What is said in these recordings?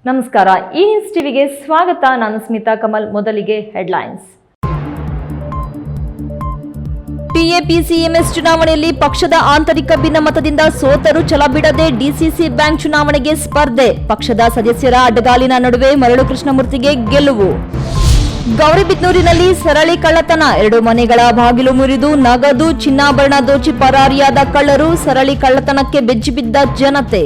ನಮಸ್ಕಾರ, ಈ ನ್ಯೂಸ್ ಟಿವಿಗೆ ಸ್ವಾಗತ. ನಾನು ಸ್ಮಿತಾ ಕಮಲ್. ಮೊದಲಿಗೆ ಹೆಡ್ಲೈನ್ಸ್. ಟಿಎಪಿಸಿಎಂಎಸ್ ಚುನಾವಣೆಯಲ್ಲಿ ಪಕ್ಷದ ಆಂತರಿಕ ಭಿನ್ನಮತದಿಂದ ಸೋತರು ಛಲ ಬಿಡದೆ ಡಿಸಿಸಿ ಬ್ಯಾಂಕ್ ಚುನಾವಣೆಗೆ ಸ್ಪರ್ಧೆ. ಪಕ್ಷದ ಸದಸ್ಯರ ಅಡ್ಡಗಾಲಿನ ನಡುವೆ ಮರಳು ಕೃಷ್ಣಮೂರ್ತಿಗೆ ಗೆಲುವು. ಗೌರಿಬಿದನೂರಿನಲ್ಲಿ ಸರಳಿ ಕಳ್ಳತನ. 2 ಮನೆಗಳ ಬಾಗಿಲು ಮುರಿದು ನಗದು ಚಿನ್ನಾಭರಣ ದೋಚಿ ಪರಾರಿಯಾದ ಕಳ್ಳರು. ಸರಳಿ ಕಳ್ಳತನಕ್ಕೆ ಬೆಚ್ಚಿಬಿದ್ದ ಜನತೆ.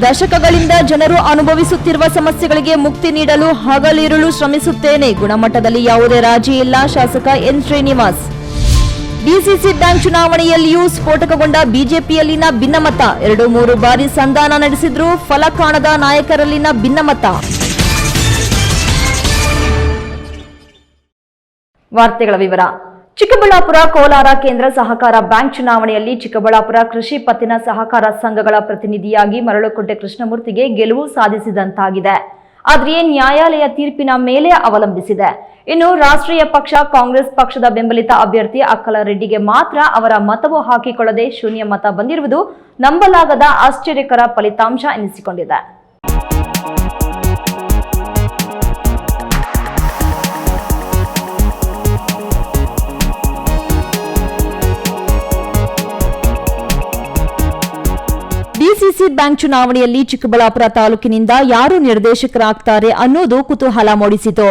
ದಶಕಗಳಿಂದ ಜನರು ಅನುಭವಿಸುತ್ತಿರುವ ಸಮಸ್ಯೆಗಳಿಗೆ ಮುಕ್ತಿ ನೀಡಲು ಹಗಲಿರುಳು ಶ್ರಮಿಸುತ್ತೇನೆ. ಗುಣಮಟ್ಟದಲ್ಲಿ ಯಾವುದೇ ರಾಜಿ ಇಲ್ಲ. ಶಾಸಕ ಎನ್ ಶ್ರೀನಿವಾಸ್. ಡಿಸಿಸಿ ಬ್ಯಾಂಕ್ ಚುನಾವಣೆಯಲ್ಲಿಯೂ ಸ್ಫೋಟಕಗೊಂಡ ಬಿಜೆಪಿಯಲ್ಲಿನ ಭಿನ್ನಮತ. 2-3 ಬಾರಿ ಸಂಧಾನ ನಡೆಸಿದ್ರೂ ಫಲ ಕಾಣದ ನಾಯಕರಲ್ಲಿನ ಭಿನ್ನಮತ. ವಾರ್ತೆಗಳ ವಿವರ. ಚಿಕ್ಕಬಳ್ಳಾಪುರ ಕೋಲಾರ ಕೇಂದ್ರ ಸಹಕಾರ ಬ್ಯಾಂಕ್ ಚುನಾವಣೆಯಲ್ಲಿ ಚಿಕ್ಕಬಳ್ಳಾಪುರ ಕೃಷಿ ಪತ್ತಿನ ಸಹಕಾರ ಸಂಘಗಳ ಪ್ರತಿನಿಧಿಯಾಗಿ ಮರಳುಕುಂಟೆ ಕೃಷ್ಣಮೂರ್ತಿಗೆ ಗೆಲುವು ಸಾಧಿಸಿದಂತಾಗಿದೆ. ಆದರೆ ನ್ಯಾಯಾಲಯ ತೀರ್ಪಿನ ಮೇಲೆ ಅವಲಂಬಿಸಿದೆ. ಇನ್ನು ರಾಷ್ಟ್ರೀಯ ಪಕ್ಷ ಕಾಂಗ್ರೆಸ್ ಪಕ್ಷದ ಬೆಂಬಲಿತ ಅಭ್ಯರ್ಥಿ ಅಕ್ಕಲರೆಡ್ಡಿಗೆ ಮಾತ್ರ ಅವರ ಮತವು ಹಾಕಿಕೊಳ್ಳದೆ ಶೂನ್ಯ ಮತ ಬಂದಿರುವುದು ನಂಬಲಾಗದ ಆಶ್ಚರ್ಯಕರ ಫಲಿತಾಂಶ ಎನಿಸಿಕೊಂಡಿದೆ. ಡಿಸಿಸಿ ಬ್ಯಾಂಕ್ ಚುನಾವಣೆಯಲ್ಲಿ ಚಿಕ್ಕಬಳ್ಳಾಪುರ ತಾಲೂಕಿನಿಂದ ಯಾರು ನಿರ್ದೇಶಕರಾಗ್ತಾರೆ ಅನ್ನೋದು ಕುತೂಹಲ ಮೂಡಿಸಿತು.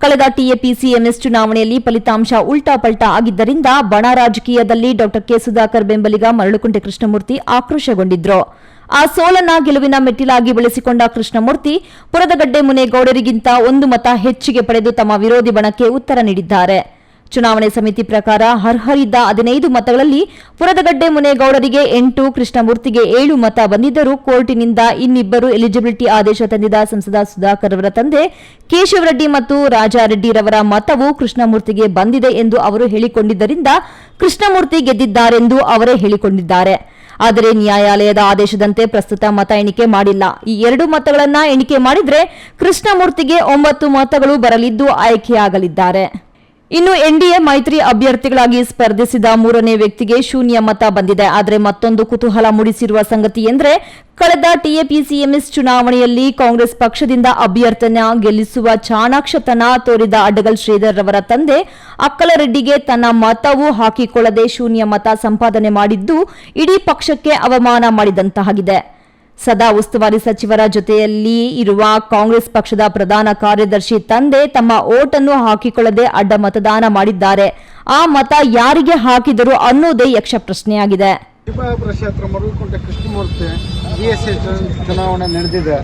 ಕಳೆದ ಟಿಎಪಿಸಿಎಂಎಸ್ ಚುನಾವಣೆಯಲ್ಲಿ ಫಲಿತಾಂಶ ಉಲ್ಟಾಪಲ್ಟಾ ಆಗಿದ್ದರಿಂದ ಬಣ ರಾಜಕೀಯದಲ್ಲಿ ಡಾ ಕೆ ಸುಧಾಕರ್ ಬೆಂಬಲಿಗ ಮರಳುಕುಂಟೆ ಕೃಷ್ಣಮೂರ್ತಿ ಆಕ್ರೋಶಗೊಂಡಿದ್ರು. ಆ ಸೋಲನ್ನ ಗೆಲುವಿನ ಮೆಟ್ಟಿಲಾಗಿ ಬೆಳೆಸಿಕೊಂಡ ಕೃಷ್ಣಮೂರ್ತಿ ಪುರದಗಡ್ಡೆ ಮುನೇಗೌಡರಿಗಿಂತ 1 ಮತ ಹೆಚ್ಚಿಗೆ ಪಡೆದು ತಮ್ಮ ವಿರೋಧಿ ಬಣಕ್ಕೆ ಉತ್ತರ ನೀಡಿದ್ದಾರೆ. ಚುನಾವಣೆ ಸಮಿತಿ ಪ್ರಕಾರ ಅರ್ಹರಿದ್ದ 15 ಮತಗಳಲ್ಲಿ ಪುರದಗಡ್ಡೆ ಮುನೇಗೌಡರಿಗೆ 8, ಕೃಷ್ಣಮೂರ್ತಿಗೆ 7 ಮತ ಬಂದಿದ್ದರೂ ಕೋರ್ಟಿನಿಂದ ಇನ್ನಿಬ್ಬರು ಎಲಿಜಿಬಿಲಿಟಿ ಆದೇಶ ತಂದಿದ್ದ ಸಂಸದ ಸುಧಾಕರ್ ಅವರ ತಂದೆ ಕೇಶವರೆಡ್ಡಿ ಮತ್ತು ರಾಜಾರೆಡ್ಡಿರವರ ಮತವು ಕೃಷ್ಣಮೂರ್ತಿಗೆ ಬಂದಿದೆ ಎಂದು ಅವರು ಹೇಳಿಕೊಂಡಿದ್ದರಿಂದ ಕೃಷ್ಣಮೂರ್ತಿ ಗೆದ್ದಿದ್ದಾರೆಂದು ಅವರೇ ಹೇಳಿಕೊಂಡಿದ್ದಾರೆ. ಆದರೆ ನ್ಯಾಯಾಲಯದ ಆದೇಶದಂತೆ ಪ್ರಸ್ತುತ ಮತ ಎಣಿಕೆ ಮಾಡಿಲ್ಲ. ಈ 2 ಮತಗಳನ್ನ ಎಣಿಕೆ ಮಾಡಿದ್ರೆ ಕೃಷ್ಣಮೂರ್ತಿಗೆ 9 ಮತಗಳು ಬರಲಿದ್ದು ಆಯ್ಕೆಯಾಗಲಿದ್ದಾರೆ. ಇನ್ನು ಎನ್ಡಿಎ ಮೈತ್ರಿ ಅಭ್ಯರ್ಥಿಗಳಾಗಿ ಸ್ಪರ್ಧಿಸಿದ 3ನೇ ವ್ಯಕ್ತಿಗೆ ಶೂನ್ಯ ಮತ ಬಂದಿದೆ. ಆದರೆ ಮತ್ತೊಂದು ಕುತೂಹಲ ಮೂಡಿಸಿರುವ ಸಂಗತಿ ಎಂದರೆ ಕಳೆದ ಟಿಎಪಿಸಿಎಂಎಸ್ ಚುನಾವಣೆಯಲ್ಲಿ ಕಾಂಗ್ರೆಸ್ ಪಕ್ಷದಿಂದ ಅಭ್ಯರ್ಥಿನ ಗೆಲ್ಲಿಸುವ ಚಾಣಾಕ್ಷತನ ತೋರಿದ ಅಡ್ಡಗಲ್ ಶ್ರೀಧರ್ ರವರ ತಂದೆ ಅಕ್ಕಲರೆಡ್ಡಿಗೆ ತನ್ನ ಮತವೂ ಹಾಕಿಕೊಳ್ಳದೆ ಶೂನ್ಯ ಮತ ಸಂಪಾದನೆ ಮಾಡಿದ್ದು ಇಡೀ ಪಕ್ಷಕ್ಕೆ ಅವಮಾನ ಮಾಡಿದಂತಾಗಿದೆ. ಸದಾ ಉಸ್ತುವಾರಿ ಸಚಿವರ ಜೊತೆಯಲ್ಲಿ ಇರುವ ಕಾಂಗ್ರೆಸ್ ಪಕ್ಷದ ಪ್ರಧಾನ ಕಾರ್ಯದರ್ಶಿ ತಂದೆ ತಮ್ಮ ಓಟನ್ನು ಹಾಕಿಕೊಳ್ಳದೆ ಅಡ್ಡ ಮತದಾನ ಮಾಡಿದ್ದಾರೆ. ಆ ಮತ ಯಾರಿಗೆ ಹಾಕಿದರು ಅನ್ನೋದೇ ಯಕ್ಷ ಪ್ರಶ್ನೆಯಾಗಿದೆ. ಚಿಕ್ಕಬಳ್ಳಾಪುರ ಕ್ಷೇತ್ರ ಮರಳುಕುಂಟೆ ಕೃಷ್ಣಮೂರ್ತಿ ಡಿಎಸ್ಸಿ ಚುನಾವಣೆ ನಡೆದಿದೆ.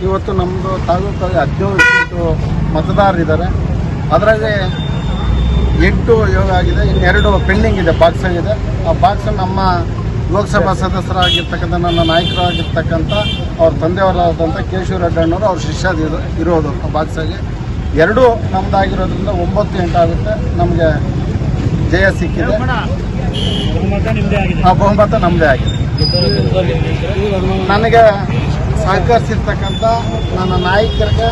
ಇವತ್ತು ನಮ್ಮದು ತಾಲೂಕಲ್ಲಿ 17 ಮತದಾರರಿದ್ದಾರೆ. ಅದರಲ್ಲಿ 8 ಯೋಗ ಆಗಿದೆ, ಇನ್ನೆರಡು ಪೆಂಡಿಂಗ್ ಇದೆ, ಬಾಕ್ಸ್ ಆಗಿದೆ. ಆ ಬಾಕ್ಸ್ ನಮ್ಮ ಲೋಕಸಭಾ ಸದಸ್ಯರಾಗಿರ್ತಕ್ಕಂಥ ನನ್ನ ನಾಯಕರಾಗಿರ್ತಕ್ಕಂಥ ಅವ್ರ ತಂದೆಯವರಾದಂಥ ಕೇಶವರೆಡ್ಡಿ ಅಣ್ಣವರು ಅವ್ರ ಶಿಷ್ಯ ಇರೋದು ಆ ಬಾಕ್ಸಾಗಿ 2 ನಮ್ಮದಾಗಿರೋದ್ರಿಂದ 9-8 ಆಗುತ್ತೆ. ನಮಗೆ ಜಯ ಸಿಕ್ಕಿದೆ. ಆ ಬಹುಮತ ನಮ್ಮದೇ ಆಗಿದೆ. ನನಗೆ ಸಹಕರಿಸಿರ್ತಕ್ಕಂಥ ನನ್ನ ನಾಯಕರಿಗೆ,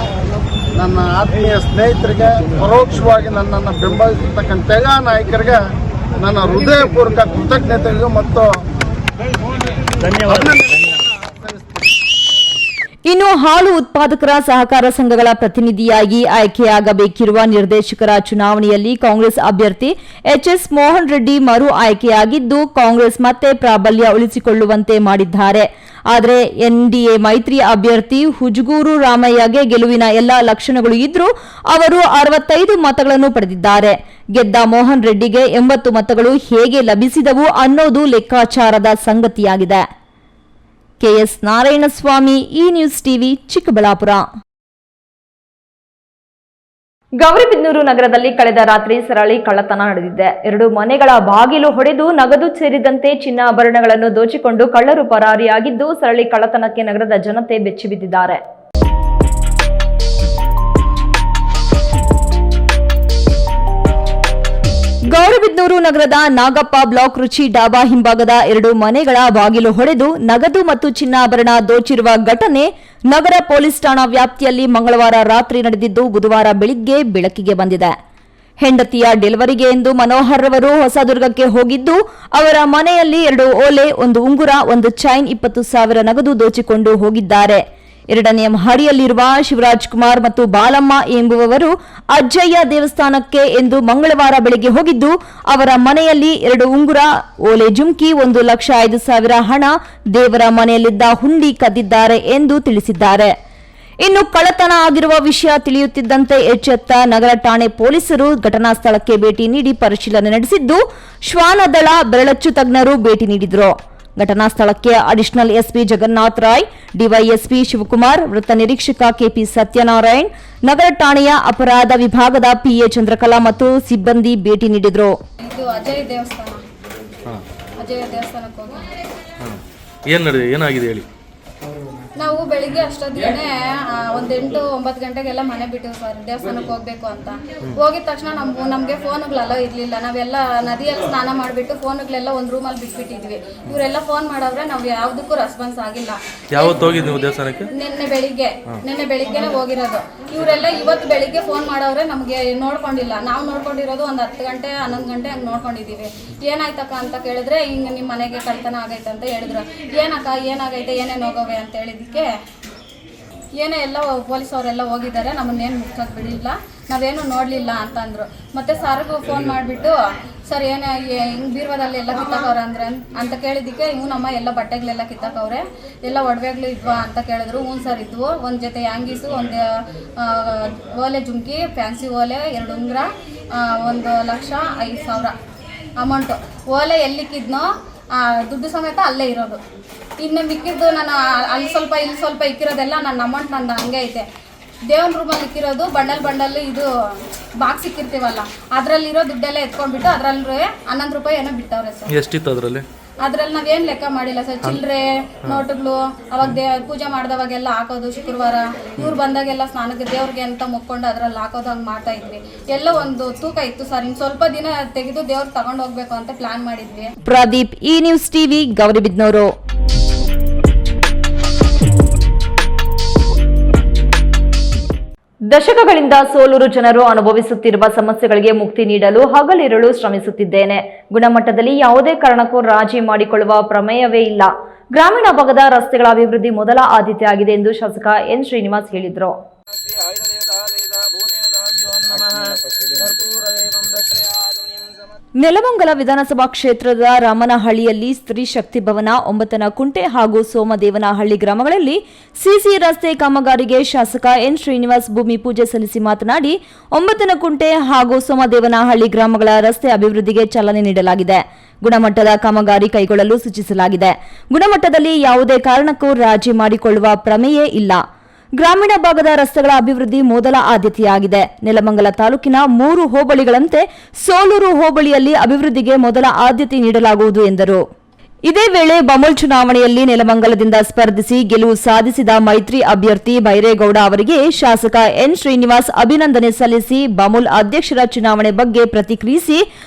ನನ್ನ ಆತ್ಮೀಯ ಸ್ನೇಹಿತರಿಗೆ, ಪರೋಕ್ಷವಾಗಿ ನನ್ನನ್ನು ಬೆಂಬಲಿಸಿರ್ತಕ್ಕಂಥ ಎಲ್ಲ ನಾಯಕರಿಗೆ ನನ್ನ ಹೃದಯಪೂರ್ವಕ ಕೃತಜ್ಞತೆಗಳು ಮತ್ತು ಧನ್ಯವಾದ. ಇನ್ನು ಹಾಲು ಉತ್ಪಾದಕರ ಸಹಕಾರ ಸಂಘಗಳ ಪ್ರತಿನಿಧಿಯಾಗಿ ಆಯ್ಕೆಯಾಗಬೇಕಿರುವ ನಿರ್ದೇಶಕರ ಚುನಾವಣೆಯಲ್ಲಿ ಕಾಂಗ್ರೆಸ್ ಅಭ್ಯರ್ಥಿ ಎಚ್ಎಸ್ ಮೋಹನ್ ರೆಡ್ಡಿ ಮರು ಆಯ್ಕೆಯಾಗಿದ್ದು ಕಾಂಗ್ರೆಸ್ ಮತ್ತೆ ಪ್ರಾಬಲ್ಯ ಉಳಿಸಿಕೊಳ್ಳುವಂತೆ ಮಾಡಿದ್ದಾರೆ. ಆದರೆ ಎನ್ಡಿಎ ಮೈತ್ರಿ ಅಭ್ಯರ್ಥಿ ಹುಜಗೂರು ರಾಮಯ್ಯಗೆ ಗೆಲುವಿನ ಎಲ್ಲಾ ಲಕ್ಷಣಗಳು ಇದ್ರೂ ಅವರು 65 ಮತಗಳನ್ನು ಪಡೆದಿದ್ದಾರೆ. ಗೆದ್ದ ಮೋಹನ್ ರೆಡ್ಡಿಗೆ 80 ಮತಗಳು ಹೇಗೆ ಲಭಿಸಿದವು ಅನ್ನೋದು ಲೆಕ್ಕಾಚಾರದ ಸಂಗತಿಯಾಗಿದೆ. ಕೆಎಸ್ ನಾರಾಯಣಸ್ವಾಮಿ, ಈ ನ್ಯೂಸ್ ಟಿವಿ, ಚಿಕ್ಕಬಳ್ಳಾಪುರ. ಗೌರಿಬಿದನೂರು ನಗರದಲ್ಲಿ ಕಳೆದ ರಾತ್ರಿ ಸರಳಿ ಕಳ್ಳತನ ನಡೆದಿದೆ. 2 ಮನೆಗಳ ಬಾಗಿಲು ಹೊಡೆದು ನಗದು ಸೇರಿದಂತೆ ಚಿನ್ನಾಭರಣಗಳನ್ನು ದೋಚಿಕೊಂಡು ಕಳ್ಳರು ಪರಾರಿಯಾಗಿದ್ದು ಸರಳಿ ಕಳ್ಳತನಕ್ಕೆ ನಗರದ ಜನತೆ ಬೆಚ್ಚಿಬಿದ್ದಿದ್ದಾರೆ. ಗೌರಿಬಿದನೂರು ನಗರದ ನಾಗಪ್ಪ ಬ್ಲಾಕ್ ರುಚಿ ಡಾಬಾ ಹಿಂಭಾಗದ 2 ಮನೆಗಳ ಬಾಗಿಲು ಹೊಡೆದು ನಗದು ಮತ್ತು ಚಿನ್ನಾಭರಣ ದೋಚಿರುವ ಘಟನೆ ನಗರ ಪೊಲೀಸ್ ಠಾಣಾ ವ್ಯಾಪ್ತಿಯಲ್ಲಿ ಮಂಗಳವಾರ ರಾತ್ರಿ ನಡೆದಿದ್ದು ಬುಧವಾರ ಬೆಳಿಗ್ಗೆ ಬೆಳಕಿಗೆ ಬಂದಿದೆ. ಹೆಂಡತಿಯ ಡೆಲಿವರಿಗೆ ಎಂದು ಮನೋಹರ್ ರವರು ಹೊಸದುರ್ಗಕ್ಕೆ ಹೋಗಿದ್ದು ಅವರ ಮನೆಯಲ್ಲಿ 2 ಓಲೆ, 1 ಉಂಗುರ, 1 ಚೈನ್, 20,000 ನಗದು ದೋಚಿಕೊಂಡು ಹೋಗಿದ್ದಾರೆ. 2ನೇ ಮಹಡಿಯಲ್ಲಿರುವ ಶಿವರಾಜ್ ಕುಮಾರ್ ಮತ್ತು ಬಾಲಮ್ಮ ಎಂಬುವವರು ಅಜ್ಜಯ್ಯ ದೇವಸ್ಥಾನಕ್ಕೆ ಎಂದು ಮಂಗಳವಾರ ಬೆಳಗ್ಗೆ ಹೋಗಿದ್ದು, ಅವರ ಮನೆಯಲ್ಲಿ 2 ಉಂಗುರ, ಓಲೆ ಜುಮ್ಕಿ, 1,05,000 ಹಣ, ದೇವರ ಮನೆಯಲ್ಲಿದ್ದ ಹುಂಡಿ ಕದ್ದಿದ್ದಾರೆ ಎಂದು ತಿಳಿಸಿದ್ದಾರೆ. ಇನ್ನು ಕಳ್ಳತನ ಆಗಿರುವ ವಿಷಯ ತಿಳಿಯುತ್ತಿದ್ದಂತೆ ಎಚ್ಚೆತ್ತ ನಗರ ಠಾಣೆ ಪೊಲೀಸರು ಘಟನಾ ಸ್ಥಳಕ್ಕೆ ಭೇಟಿ ನೀಡಿ ಪರಿಶೀಲನೆ ನಡೆಸಿದ್ದು, ಶ್ವಾನದಳ ಬೆರಳಚ್ಚು ತಜ್ಞರು ಭೇಟಿ ನೀಡಿದರು. ಘಟನಾ ಸ್ಥಳಕ್ಕೆ additional SP Jagannath Rai, DYSP Shivakumar, ವೃತ್ತ ನಿರೀಕ್ಷಕ ಕೆಪಿ ಸತ್ಯನಾರಾಯಣ್, ನಗರ ಠಾಣೆಯ ಅಪರಾಧ ವಿಭಾಗದ ಪಿಎ ಚಂದ್ರಕಲಾ ಮತ್ತು ಸಿಬ್ಬಂದಿ ಭೇಟಿ ನೀಡಿದರು. ಇದು ಅಜಯ್ ದೇವಸ್ಥಾನ. ಅಜಯ್ ದೇವಸ್ಥಾನಕ್ಕೆ ಹೋಗಿ ಏನಾಗಿದೆ ಹೇಳಿ. ನಾವು ಬೆಳಿಗ್ಗೆ ಅಷ್ಟೊತ್ತಿಗೆ ಒಂದು 8-9 ಗಂಟೆಗೆಲ್ಲ ಮನೆ ಬಿಟ್ಟಿವಿ ಸರ್, ದೇವಸ್ಥಾನಕ್ಕೆ ಹೋಗ್ಬೇಕು ಅಂತ. ಹೋಗಿದ ತಕ್ಷಣ ನಮಗೆ ಫೋನ್ಗಳೆಲ್ಲ ಇರಲಿಲ್ಲ. ನಾವೆಲ್ಲ ನದಿಯಲ್ಲಿ ಸ್ನಾನ ಮಾಡಿಬಿಟ್ಟು ಫೋನ್ಗಳೆಲ್ಲ ಒಂದು ರೂಮಲ್ಲಿ ಬಿಟ್ಬಿಟ್ಟಿದ್ವಿ. ಇವರೆಲ್ಲ ಫೋನ್ ಮಾಡವ್ರೆ, ನಾವು ಯಾವುದಕ್ಕೂ ರೆಸ್ಪಾನ್ಸ್ ಆಗಿಲ್ಲ. ಯಾವತ್ತು ಹೋಗಿದ್ದು ನೀವು ದೇವಸ್ಥಾನಕ್ಕೆ? ನಿನ್ನೆ ಬೆಳಿಗ್ಗೆನೆ ಹೋಗಿರೋದು. ಇವರೆಲ್ಲ ಇವತ್ತು ಬೆಳಿಗ್ಗೆ ಫೋನ್ ಮಾಡವ್ರೆ, ನಮಗೆ ನೋಡ್ಕೊಂಡಿಲ್ಲ. ನಾವು ನೋಡ್ಕೊಂಡಿರೋದು ಒಂದು 10 ಗಂಟೆ 11 ಗಂಟೆ ಹಂಗೆ ನೋಡ್ಕೊಂಡಿದ್ದೀವಿ. ಏನಾಯ್ತಕ್ಕ ಅಂತ ಕೇಳಿದ್ರೆ, ಹಿಂಗೆ ನಿಮ್ಮ ಮನೆಗೆ ಕಳ್ತನ ಆಗೈತೆ ಅಂತ ಹೇಳಿದ್ರು. ಏನಕ್ಕ ಏನಾಗೈತೆ, ಏನೇನು ಹೋಗವೆ ಅಂತ ಹೇಳಿದ್ದಕ್ಕೆ ಏನೇ ಎಲ್ಲ ಪೊಲೀಸ್ ಅವರೆಲ್ಲ ಹೋಗಿದ್ದಾರೆ, ನಮ್ಮನ್ನೇನು ಮುಚ್ಚೋಕೆ ಬಿಡಲಿಲ್ಲ, ನಾವೇನು ನೋಡಲಿಲ್ಲ ಅಂತಂದರು. ಮತ್ತು ಸಾರಿಗೂ ಫೋನ್ ಮಾಡಿಬಿಟ್ಟು, ಸರ್ ಏನೇ ಹಿಂಗೆ ಬೀರ್ವಾದಲ್ಲಿ ಎಲ್ಲ ಕಿತ್ತಾಕವ್ರೆ ಅಂತ ಕೇಳಿದ್ದಕ್ಕೆ, ನಮ್ಮ ಎಲ್ಲ ಬಟ್ಟೆಗಳೆಲ್ಲ ಕಿತ್ತಾಕವ್ರೆ, ಎಲ್ಲ ಒಡವೆಗಳು ಇದ್ವಾ ಅಂತ ಕೇಳಿದ್ರು. ಹ್ಞೂ ಸರ್ ಇದ್ವು. ಒಂದು ಜೊತೆ ಯಾಂಗೀಸು, ಒಂದು ಓಲೆ ಜುಮ್ಕಿ, ಫ್ಯಾನ್ಸಿ ಓಲೆ, 2 ಉಂಗುರ, 1,05,000 ಅಮೌಂಟು. ಓಲೆ ಎಲ್ಲಿಕ್ಕಿದ್ನೋ ದುಡ್ಡು ಸಮೇತ ಅಲ್ಲೇ ಇರೋದು. ಇನ್ನು ಮಿಕ್ಕಿದ್ದು ನಾನು ಅಲ್ಲಿ ಸ್ವಲ್ಪ ಇಲ್ಲಿ ಸ್ವಲ್ಪ ಇಕ್ಕಿರೋದೆಲ್ಲ ನನ್ನ ಅಮೌಂಟ್ ನಂದು ಹಂಗೆ ಐತೆ. ದೇವನ ರೂಮಲ್ಲಿ ಇಕ್ಕಿರೋದು ಬಂಡಲ್ ಇದು ಬಾಕ್ಸ್ ಇಕ್ಕಿರ್ತೀವಲ್ಲ, ಅದರಲ್ಲಿರೋ ದುಡ್ಡೆಲ್ಲ ಎತ್ಕೊಂಡ್ಬಿಟ್ಟು ಅದರಲ್ಲಿ 11 ರೂಪಾಯಿ ಏನೋ ಬಿಟ್ಟವ್ರೆ ಸರ್. ಎಷ್ಟಿತ್ತು ಅದರಲ್ಲಿ? ನಾವೇನು ಲೆಕ್ಕ ಮಾಡಿಲ್ಲ ಸರ್. ಚಿಲ್ಲರೆ ನೋಟುಗಳು ಅವಾಗ ಪೂಜೆ ಮಾಡಿದವಾಗೆಲ್ಲ ಹಾಕೋದು, ಶುಕ್ರವಾರ ಇವ್ರು ಬಂದಾಗೆಲ್ಲ ಸ್ನಾನಕ್ಕೆ ದೇವ್ರಿಗೆ ಅಂತ ಮುಕ್ಕೊಂಡು ಅದರಲ್ಲಿ ಹಾಕೋದು, ಹಂಗೆ ಮಾಡ್ತಾ ಇದ್ವಿ. ಎಲ್ಲ ಒಂದು ತೂಕ ಇತ್ತು ಸರ್. ಇನ್ನು ಸ್ವಲ್ಪ ದಿನ ತೆಗೆದು ದೇವ್ರಿಗೆ ತಗೊಂಡು ಹೋಗ್ಬೇಕು ಅಂತ ಪ್ಲಾನ್ ಮಾಡಿದ್ವಿ. ಪ್ರದೀಪ್, ಈ ನ್ಯೂಸ್ ಟಿವಿ, ಗೌರಿಬಿದನೂರು. ದಶಕಗಳಿಂದ ಸೋಲೂರು ಜನರು ಅನುಭವಿಸುತ್ತಿರುವ ಸಮಸ್ಯೆಗಳಿಗೆ ಮುಕ್ತಿ ನೀಡಲು ಹಗಲಿರುಳು ಶ್ರಮಿಸುತ್ತಿದ್ದೇನೆ. ಗುಣಮಟ್ಟದಲ್ಲಿ ಯಾವುದೇ ಕಾರಣಕ್ಕೂ ರಾಜಿ ಮಾಡಿಕೊಳ್ಳುವ ಪ್ರಮೇಯವೇ ಇಲ್ಲ. ಗ್ರಾಮೀಣ ಭಾಗದ ರಸ್ತೆಗಳ ಅಭಿವೃದ್ಧಿ ಮೊದಲ ಆದ್ಯತೆ ಆಗಿದೆ ಎಂದು ಶಾಸಕ ಎನ್ ಶ್ರೀನಿವಾಸ್ ಹೇಳಿದರು. ನೆಲಮಂಗಲ ವಿಧಾನಸಭಾ ಕ್ಷೇತ್ರದ ರಾಮನಹಳ್ಳಿಯಲ್ಲಿ ಸ್ತ್ರೀ ಶಕ್ತಿ ಭವನ, 9ನಕುಂಟೆ ಹಾಗೂ ಸೋಮದೇವನಹಳ್ಳಿ ಗ್ರಾಮಗಳಲ್ಲಿ ಸಿಸಿ ರಸ್ತೆ ಕಾಮಗಾರಿಗೆ ಶಾಸಕ ಎನ್ ಶ್ರೀನಿವಾಸ್ ಭೂಮಿ ಪೂಜೆ ಸಲ್ಲಿಸಿ ಮಾತನಾಡಿ, 9ನಕುಂಟೆ ಹಾಗೂ ಸೋಮದೇವನಹಳ್ಳಿ ಗ್ರಾಮಗಳ ರಸ್ತೆ ಅಭಿವೃದ್ಧಿಗೆ ಚಾಲನೆ ನೀಡಲಾಗಿದೆ. ಗುಣಮಟ್ಟದ ಕಾಮಗಾರಿ ಕೈಗೊಳ್ಳಲು ಸೂಚಿಸಲಾಗಿದೆ. ಗುಣಮಟ್ಟದಲ್ಲಿ ಯಾವುದೇ ಕಾರಣಕ್ಕೂ ರಾಜಿ ಮಾಡಿಕೊಳ್ಳುವ ಪ್ರಮೇಯೇ ಇಲ್ಲ. ಗ್ರಾಮೀಣ ಭಾಗದ ರಸ್ತೆಗಳ ಅಭಿವೃದ್ಧಿ ಮೊದಲ ಆದ್ಯತೆಯಾಗಿದೆ. ನೆಲಮಂಗಲ ತಾಲೂಕಿನ 3 ಹೋಬಳಿಗಳಂತೆ ಸೋಲೂರು ಹೋಬಳಿಯಲ್ಲಿ ಅಭಿವೃದ್ಧಿಗೆ ಮೊದಲ ಆದ್ಯತೆ ನೀಡಲಾಗುವುದು ಎಂದರು. ಇದೇ ವೇಳೆ ಬಮೂಲ್ ಚುನಾವಣೆಯಲ್ಲಿ ನೆಲಮಂಗಲದಿಂದ ಸ್ಪರ್ಧಿಸಿ ಗೆಲುವು ಸಾಧಿಸಿದ ಮೈತ್ರಿ ಅಭ್ಯರ್ಥಿ ಬೈರೇಗೌಡ ಅವರಿಗೆ ಶಾಸಕ ಎನ್ ಶ್ರೀನಿವಾಸ್ ಅಭಿನಂದನೆ ಸಲ್ಲಿಸಿ ಬಮೂಲ್ ಅಧ್ಯಕ್ಷರ ಚುನಾವಣೆ ಬಗ್ಗೆ ಪ್ರತಿಕ್ರಿಯಿಸಿ,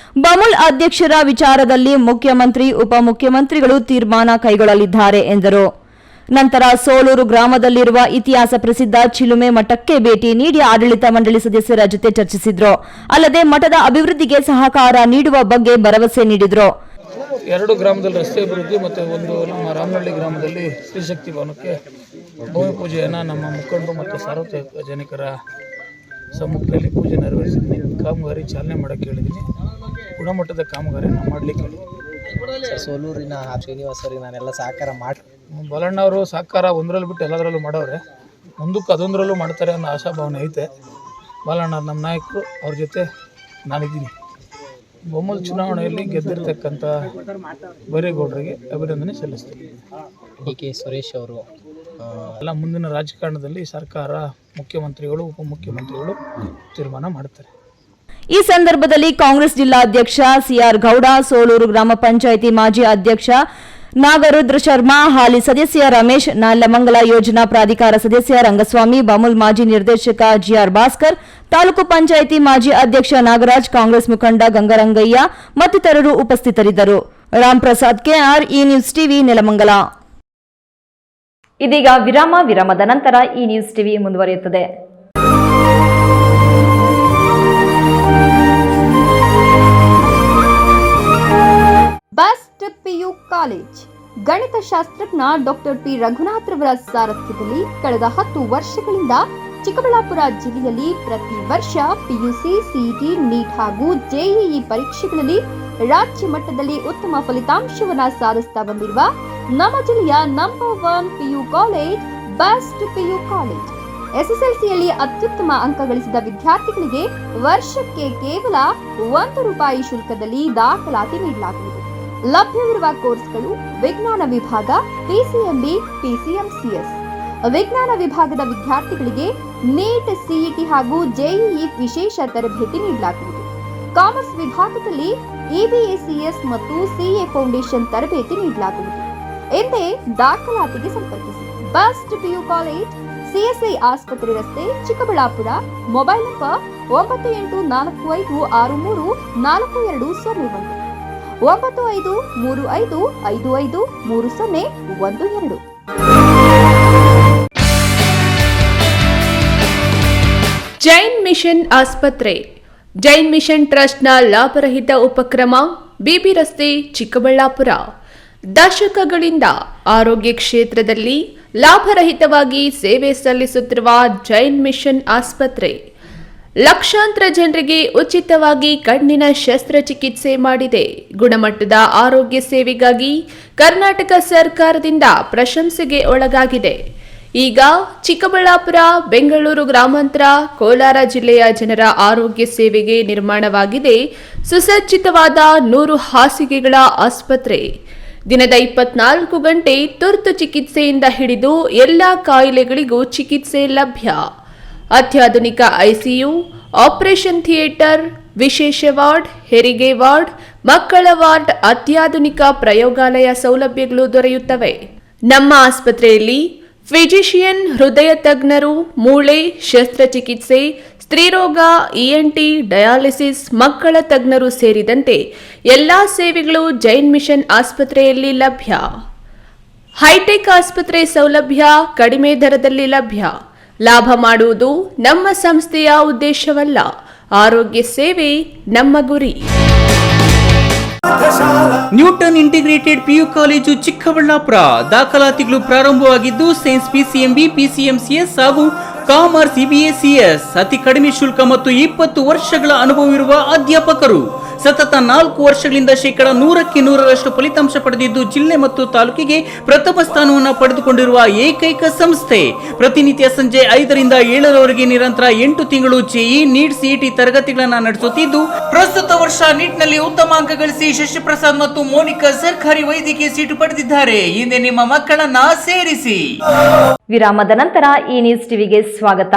ಬಮೂಲ್ ಅಧ್ಯಕ್ಷರ ವಿಚಾರದಲ್ಲಿ ಮುಖ್ಯಮಂತ್ರಿ ಉಪಮುಖ್ಯಮಂತ್ರಿಗಳು ತೀರ್ಮಾನ ಕೈಗೊಳ್ಳಲಿದ್ದಾರೆ ಎಂದರು. ನಂತರ ಸೋಲೂರು ಗ್ರಾಮದಲ್ಲಿರುವ ಇತಿಹಾಸ ಪ್ರಸಿದ್ಧ ಚಿಲುಮೆ ಮಠಕ್ಕೆ ಭೇಟಿ ನೀಡಿ ಆಡಳಿತ ಮಂಡಳಿ ಸದಸ್ಯರ ಜೊತೆ ಚರ್ಚಿಸಿದ್ರು. ಅಲ್ಲದೆ ಮಠದ ಅಭಿವೃದ್ಧಿಗೆ ಸಹಕಾರ ನೀಡುವ ಬಗ್ಗೆ ಭರವಸೆ ನೀಡಿದರು. 2 ಗ್ರಾಮದಲ್ಲಿ ರಸ್ತೆ ಅಭಿವೃದ್ಧಿ ಮತ್ತು ಒಂದು ನಮ್ಮ ರಾಮನಹಳ್ಳಿ ಗ್ರಾಮದಲ್ಲಿ ಸ್ತ್ರೀಶಕ್ತಿ ಭವನಕ್ಕೆ ಭೂಮಿ ಪೂಜೆಯನ್ನು ನಮ್ಮ ಮುಖಂಡರು ಮತ್ತು ಸಾರ್ವಜನಿಕರ ಸಮ್ಮುಖದಲ್ಲಿ ಪೂಜೆ ನೆರವೇರಿಸಿದ್ದೀನಿ. ಕಾಮಗಾರಿ ಚಾಲನೆ ಮಾಡೋಕ್ಕೆ ಹೇಳಿದ್ದೀನಿ. ಗುಣಮಟ್ಟದ ಕಾಮಗಾರಿಯನ್ನು ಮಾಡಲಿಕ್ಕೆ ಹೇಳಿದ್ದೀನಿ. ಸೋಲೂರಿನ ಶ್ರೀನಿವಾಸ್ ಅವರಿಗೆ ನಾನೆಲ್ಲ ಸಹಕಾರ ಮಾಡಿ ಬಾಲಣ್ಣ ಅವರು ಸಹಕಾರ ಒಂದರಲ್ಲಿ ಬಿಟ್ಟು ಎಲ್ಲದರಲ್ಲೂ ಮಾಡವ್ರೆ. ಮುಂದಕ್ಕೆ ಅದೊಂದರಲ್ಲೂ ಮಾಡ್ತಾರೆ ಅನ್ನೋ ಆಶಾಭಾವನೆ ಐತೆ. ಬಾಲಣ್ಣ ನಮ್ಮ ನಾಯಕರು, ಅವ್ರ ಜೊತೆ ನಾನಿದ್ದೀನಿ. ಬೊಮ್ಮಲ್ ಚುನಾವಣೆಯಲ್ಲಿ ಗೆದ್ದಿರ್ತಕ್ಕಂಥ ಬೈರೇಗೌಡರಿಗೆ ಅಭಿನಂದನೆ ಸಲ್ಲಿಸ್ತೀನಿ. ಕೆ ಸುರೇಶ್ ಅವರು ಎಲ್ಲ ಮುಂದಿನ ರಾಜಕಾರಣದಲ್ಲಿ ಸರ್ಕಾರ, ಮುಖ್ಯಮಂತ್ರಿಗಳು, ಉಪಮುಖ್ಯಮಂತ್ರಿಗಳು ತೀರ್ಮಾನ ಮಾಡ್ತಾರೆ. ಈ ಸಂದರ್ಭದಲ್ಲಿ ಕಾಂಗ್ರೆಸ್ ಜಿಲ್ಲಾಧ್ಯಕ್ಷ ಸಿಆರ್ ಗೌಡ, ಸೋಲೂರು ಗ್ರಾಮ ಪಂಚಾಯಿತಿ ಮಾಜಿ ಅಧ್ಯಕ್ಷ ನಾಗರುದ್ರ ಶರ್ಮಾ, ಹಾಲಿ ಸದಸ್ಯ ರಮೇಶ್, ನೆಲಮಂಗಲ ಯೋಜನಾ ಪ್ರಾಧಿಕಾರ ಸದಸ್ಯ ರಂಗಸ್ವಾಮಿ, ಬಮೂಲ್ ಮಾಜಿ ನಿರ್ದೇಶಕ ಜಿಆರ್ ಭಾಸ್ಕರ್, ತಾಲೂಕು ಪಂಚಾಯಿತಿ ಮಾಜಿ ಅಧ್ಯಕ್ಷ ನಾಗರಾಜ್, ಕಾಂಗ್ರೆಸ್ ಮುಖಂಡ ಗಂಗರಂಗಯ್ಯ ಮತ್ತಿತರರು ಉಪಸ್ಥಿತರಿದ್ದರು. Ram Prasad K R, E news TV, Nelamangala. ಇದೀಗ ವಿರಾಮದ ನಂತರ ಈ ನ್ಯೂಸ್ ಟಿವಿ ಮುಂದುವರಿಯುತ್ತದೆ. Best PU College, ಗಣಿತಶಾಸ್ತ್ರಜ್ಞ ಡಾಕ್ಟರ್ ಪಿ ರಘುನಾಥ್ ರವರ ಸಾರಥ್ಯದಲ್ಲಿ ಕಳೆದ 10 ವರ್ಷಗಳಿಂದ ಚಿಕ್ಕಬಳ್ಳಾಪುರ ಜಿಲ್ಲೆಯಲ್ಲಿ ಪ್ರತಿ ವರ್ಷ ಪಿಯುಸಿ, ಸಿಇಟಿ, ನೀಟ್ ಹಾಗೂ ಜೆಇಇ ಪರೀಕ್ಷೆಗಳಲ್ಲಿ ರಾಜ್ಯ ಮಟ್ಟದಲ್ಲಿ ಉತ್ತಮ ಫಲಿತಾಂಶವನ್ನು ಸಾಧಿಸ್ತಾ ಬಂದಿರುವ ನಮ್ಮ ಜಿಲ್ಲೆಯ number 1 PU college best PU college. ಎಸ್ಎಸ್ಎಲ್ಸಿಯಲ್ಲಿ ಅತ್ಯುತ್ತಮ ಅಂಕ ಗಳಿಸಿದ ವಿದ್ಯಾರ್ಥಿಗಳಿಗೆ ವರ್ಷಕ್ಕೆ ಕೇವಲ ₹1 ಶುಲ್ಕದಲ್ಲಿ ದಾಖಲಾತಿ ನೀಡಲಾಗುವುದು. ಲಭ್ಯವಿರುವ ಕೋರ್ಸ್ಗಳು ವಿಜ್ಞಾನ ವಿಭಾಗ, ಪಿಸಿಎಂಬಿ, ಪಿಸಿಎಂಸಿಎಸ್. ವಿಜ್ಞಾನ ವಿಭಾಗದ ವಿದ್ಯಾರ್ಥಿಗಳಿಗೆ ನೀಟ್, ಸಿಇಟಿ ಹಾಗೂ ಜೆಇಇ ವಿಶೇಷ ತರಬೇತಿ ನೀಡಲಾಗುವುದು. ಕಾಮರ್ಸ್ ವಿಭಾಗದಲ್ಲಿ ಇಬಿಎಸಿಎಸ್ ಮತ್ತು ಸಿಎ ಫೌಂಡೇಶನ್ ತರಬೇತಿ ನೀಡಲಾಗುವುದು. ಎಂದೇ ದಾಖಲಾತಿಗೆ ಸಂಪರ್ಕಿಸಿ. ಬೆಸ್ಟ್ ಪಿಯು ಕಾಲೇಜ್, ಸಿಎಸ್ಐ ಆಸ್ಪತ್ರೆ ರಸ್ತೆ, Chikkaballapur. Mobile number 9845634201 9535553012. Jain mission ಆಸ್ಪತ್ರೆ. ಜೈನ್ ಮಿಷನ್ ಟ್ರಸ್ಟ್ನ ಲಾಭರಹಿತ ಉಪಕ್ರಮ, ಬಿಬಿ ರಸ್ತೆ, ಚಿಕ್ಕಬಳ್ಳಾಪುರ. ದಶಕಗಳಿಂದ ಆರೋಗ್ಯ ಕ್ಷೇತ್ರದಲ್ಲಿ ಲಾಭರಹಿತವಾಗಿ ಸೇವೆ ಸಲ್ಲಿಸುತ್ತಿರುವ ಜೈನ್ ಮಿಷನ್ ಆಸ್ಪತ್ರೆ ಲಕ್ಷಾಂತರ ಜನರಿಗೆ ಉಚಿತವಾಗಿ ಕಣ್ಣಿನ ಶಸ್ತ್ರಚಿಕಿತ್ಸೆ ಮಾಡಿದೆ. ಗುಣಮಟ್ಟದ ಆರೋಗ್ಯ ಸೇವೆಗಾಗಿ ಕರ್ನಾಟಕ ಸರ್ಕಾರದಿಂದ ಪ್ರಶಂಸೆಗೆ ಒಳಗಾಗಿದೆ. ಈಗ ಚಿಕ್ಕಬಳ್ಳಾಪುರ, ಬೆಂಗಳೂರು ಗ್ರಾಮಾಂತರ, ಕೋಲಾರ ಜಿಲ್ಲೆಯ ಜನರ ಆರೋಗ್ಯ ಸೇವೆಗೆ ನಿರ್ಮಾಣವಾಗಿದೆ ಸುಸಜ್ಜಿತವಾದ 100 ಹಾಸಿಗೆಗಳ ಆಸ್ಪತ್ರೆ. ದಿನದ 24 ಗಂಟೆ ತುರ್ತು ಚಿಕಿತ್ಸೆಯಿಂದ ಹಿಡಿದು ಎಲ್ಲಾ ಕಾಯಿಲೆಗಳಿಗೂ ಚಿಕಿತ್ಸೆ ಲಭ್ಯ. ಅತ್ಯಾಧುನಿಕ ಐಸಿಯು, ಆಪರೇಷನ್ ಥಿಯೇಟರ್, ವಿಶೇಷ ವಾರ್ಡ್, ಹೆರಿಗೆ ವಾರ್ಡ್, ಮಕ್ಕಳ ವಾರ್ಡ್, ಅತ್ಯಾಧುನಿಕ ಪ್ರಯೋಗಾಲಯ ಸೌಲಭ್ಯಗಳು ದೊರೆಯುತ್ತವೆ. ನಮ್ಮ ಆಸ್ಪತ್ರೆಯಲ್ಲಿ ಫಿಜಿಷಿಯನ್, ಹೃದಯ ತಜ್ಞರು, ಮೂಳೆ ಶಸ್ತ್ರಚಿಕಿತ್ಸೆ, ಸ್ತ್ರೀರೋಗ, ಇಎನ್ಟಿ, ಡಯಾಲಿಸಿಸ್, ಮಕ್ಕಳ ತಜ್ಞರು ಸೇರಿದಂತೆ ಎಲ್ಲಾ ಸೇವೆಗಳು ಜೈನ್ ಮಿಷನ್ ಆಸ್ಪತ್ರೆಯಲ್ಲಿ ಲಭ್ಯ. ಹೈಟೆಕ್ ಆಸ್ಪತ್ರೆ ಸೌಲಭ್ಯ ಕಡಿಮೆ ದರದಲ್ಲಿ ಲಭ್ಯ. ಲಾಭ ಮಾಡುವುದು ನಮ್ಮ ಸಂಸ್ಥೆಯ ಉದ್ದೇಶವಲ್ಲ, ಆರೋಗ್ಯ ಸೇವೆ ನಮ್ಮ ಗುರಿ. Newton integrated PU college Chikkaballapur. ದಾಖಲಾತಿಗಳು ಪ್ರಾರಂಭವಾಗಿದ್ದು ಸೈನ್ಸ್ ಪಿಸಿಎಂಬಿ, ಪಿಸಿಎಂಸಿಎಸ್ ಹಾಗೂ ಕಾಮರ್ಸ್ ಇಬಿಎಸಿಎಸ್. ಅತಿ ಕಡಿಮೆ ಶುಲ್ಕ ಮತ್ತು 20 ವರ್ಷಗಳ ಅನುಭವವಿರುವ ಅಧ್ಯಾಪಕರು. ಸತತ 4 ವರ್ಷಗಳಿಂದ 100% ಫಲಿತಾಂಶ ಪಡೆದಿದ್ದು ಜಿಲ್ಲೆ ಮತ್ತು ತಾಲೂಕಿಗೆ ಪ್ರಥಮ ಸ್ಥಾನವನ್ನು ಪಡೆದುಕೊಂಡಿರುವ ಏಕೈಕ ಸಂಸ್ಥೆ. ಪ್ರತಿನಿತ್ಯ ಸಂಜೆ 5 ರಿಂದ 7 ನಿರಂತರ 8 ತಿಂಗಳು ಜೆಇ, ನೀಟ್, ಸಿಇಟಿ ತರಗತಿಗಳನ್ನು ನಡೆಸುತ್ತಿದ್ದು ಪ್ರಸ್ತುತ ವರ್ಷ ನೀಟ್ನಲ್ಲಿ ಉತ್ತಮ ಅಂಕ ಗಳಿಸಿ ಶಶಿಪ್ರಸಾದ್ ಮತ್ತು ಮೋನಿಕಾ ಸರ್ಕಾರಿ ವೈದ್ಯಕೀಯ ಸೀಟು ಪಡೆದಿದ್ದಾರೆ. ಹಿಂದೆ ನಿಮ್ಮ ಮಕ್ಕಳನ್ನ ಸೇರಿಸಿ. ವಿರಾಮದ ನಂತರ ಈ ನ್ಯೂಸ್ ಟಿವಿಗೆ ಸ್ವಾಗತ.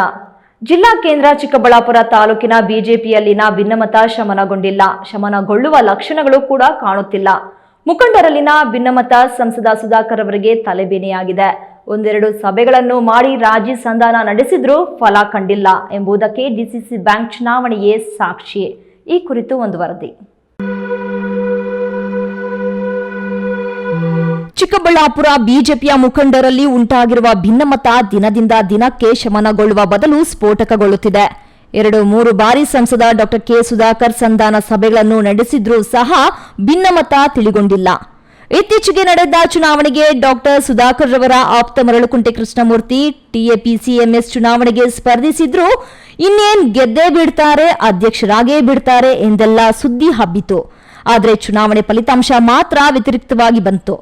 ಜಿಲ್ಲಾ ಕೇಂದ್ರ ಚಿಕ್ಕಬಳ್ಳಾಪುರ ತಾಲೂಕಿನ ಬಿಜೆಪಿಯಲ್ಲಿನ ಭಿನ್ನಮತ ಶಮನಗೊಳ್ಳುವ ಲಕ್ಷಣಗಳು ಕೂಡ ಕಾಣುತ್ತಿಲ್ಲ. ಮುಖಂಡರಲ್ಲಿನ ಭಿನ್ನಮತ ಸಂಸದ ಸುಧಾಕರ್ ಅವರಿಗೆ ತಲೆಬೇನೆಯಾಗಿದೆ. ಒಂದೆರಡು ಸಭೆಗಳನ್ನು ಮಾಡಿ ರಾಜಿ ಸಂಧಾನ ನಡೆಸಿದ್ರೂ ಫಲ ಕಂಡಿಲ್ಲ ಎಂಬುದಕ್ಕೆ ಡಿಸಿಸಿ ಬ್ಯಾಂಕ್ ಚುನಾವಣೆಯೇ ಸಾಕ್ಷಿ. ಈ ಕುರಿತು ಒಂದು ವರದಿ. ಚಿಕ್ಕಬಳ್ಳಾಪುರ ಬಿಜೆಪಿಯ ಮುಖಂಡರಲ್ಲಿ ಉಂಟಾಗಿರುವ ಭಿನ್ನಮತ ದಿನದಿಂದ ದಿನಕ್ಕೆ ಶಮನಗೊಳ್ಳುವ ಬದಲು ಸ್ಫೋಟಕಗೊಳ್ಳುತ್ತಿದೆ. 2-3 ಬಾರಿ ಸಂಸದ ಡಾಕ್ಟರ್ ಕೆ ಸುಧಾಕರ್ ಸಂಧಾನ ಸಭೆಗಳನ್ನು ನಡೆಸಿದ್ರೂ ಸಹ ಭಿನ್ನಮತ ತಿಳಿಗೊಂಡಿಲ್ಲ. ಇತ್ತೀಚೆಗೆ ನಡೆದ ಚುನಾವಣೆಗೆ ಡಾಕ್ಟರ್ ಸುಧಾಕರ್ ರವರ ಆಪ್ತ ಮರಳುಕುಂಟೆ ಕೃಷ್ಣಮೂರ್ತಿ ಟಿಎಪಿಸಿಎಂಎಸ್ ಚುನಾವಣೆಗೆ ಸ್ಪರ್ಧಿಸಿದ್ರು. ಇನ್ನೇನ್ ಗೆದ್ದೇ ಬಿಡ್ತಾರೆ, ಅಧ್ಯಕ್ಷರಾಗೇ ಬಿಡ್ತಾರೆ ಎಂದೆಲ್ಲ ಸುದ್ದಿ ಹಬ್ಬಿತು. ಆದರೆ ಚುನಾವಣೆ ಫಲಿತಾಂಶ ಮಾತ್ರ ವ್ಯತಿರಿಕ್ತವಾಗಿ ಬಂತು.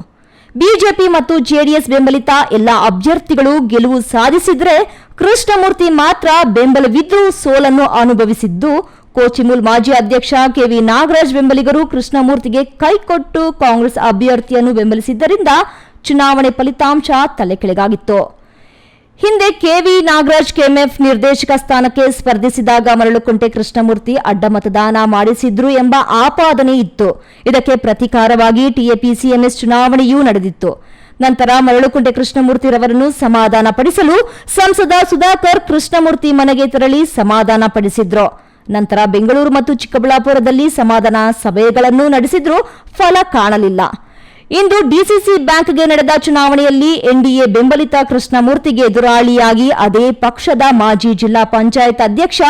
ಬಿಜೆಪಿ ಮತ್ತು ಜೆಡಿಎಸ್ ಬೆಂಬಲಿತ ಎಲ್ಲ ಅಭ್ಯರ್ಥಿಗಳು ಗೆಲುವು ಸಾಧಿಸಿದ್ರೆ ಕೃಷ್ಣಮೂರ್ತಿ ಮಾತ್ರ ಬೆಂಬಲವಿದ್ರೂ ಸೋಲನ್ನು ಅನುಭವಿಸಿದ್ದು. ಕೋಚಿಮೂಲ್ ಮಾಜಿ ಅಧ್ಯಕ್ಷ ಕೆವಿ ನಾಗರಾಜ್ ಬೆಂಬಲಿಗರು ಕೃಷ್ಣಮೂರ್ತಿಗೆ ಕೈಕೊಟ್ಟು ಕಾಂಗ್ರೆಸ್ ಅಭ್ಯರ್ಥಿಯನ್ನು ಬೆಂಬಲಿಸಿದ್ದರಿಂದ ಚುನಾವಣೆ ಫಲಿತಾಂಶ ತಲೆಕೆಳಗಾಗಿತ್ತು. ಹಿಂದೆ ಕೆವಿ ನಾಗರಾಜ್ ಕೆಎಂಎಫ್ ನಿರ್ದೇಶಕ ಸ್ಥಾನಕ್ಕೆ ಸ್ಪರ್ಧಿಸಿದಾಗ ಮರಳುಕುಂಟೆ ಕೃಷ್ಣಮೂರ್ತಿ ಅಡ್ಡ ಮತದಾನ ಮಾಡಿಸಿದ್ರು ಎಂಬ ಆಪಾದನೆ ಇತ್ತು. ಇದಕ್ಕೆ ಪ್ರತಿಕಾರವಾಗಿ ಟಿಎಪಿಸಿಎಂಎಸ್ ಚುನಾವಣೆಯೂ ನಡೆದಿತ್ತು. ನಂತರ ಮರಳುಕುಂಟೆ ಕೃಷ್ಣಮೂರ್ತಿರವರನ್ನು ಸಮಾಧಾನ ಪಡಿಸಲು ಸಂಸದ ಸುಧಾಕರ್ ಕೃಷ್ಣಮೂರ್ತಿ ಮನೆಗೆ ತೆರಳಿ ಸಮಾಧಾನ ಪಡಿಸಿದ್ರು. ನಂತರ ಬೆಂಗಳೂರು ಮತ್ತು ಚಿಕ್ಕಬಳ್ಳಾಪುರದಲ್ಲಿ ಸಮಾಧಾನ ಸಭೆಗಳನ್ನು ನಡೆಸಿದ್ರೂ ಫಲ ಕಾಣಲಿಲ್ಲ. ಇಂದು ಡಿಸಿಸಿ ಬ್ಯಾಂಕ್ಗೆ ನಡೆದ ಚುನಾವಣೆಯಲ್ಲಿ ಎನ್ಡಿಎ ಬೆಂಬಲಿತ ಕೃಷ್ಣಮೂರ್ತಿಗೆ ಎದುರಾಳಿಯಾಗಿ ಅದೇ ಪಕ್ಷದ ಮಾಜಿ ಜಿಲ್ಲಾ ಪಂಚಾಯತ್ ಅಧ್ಯಕ್ಷ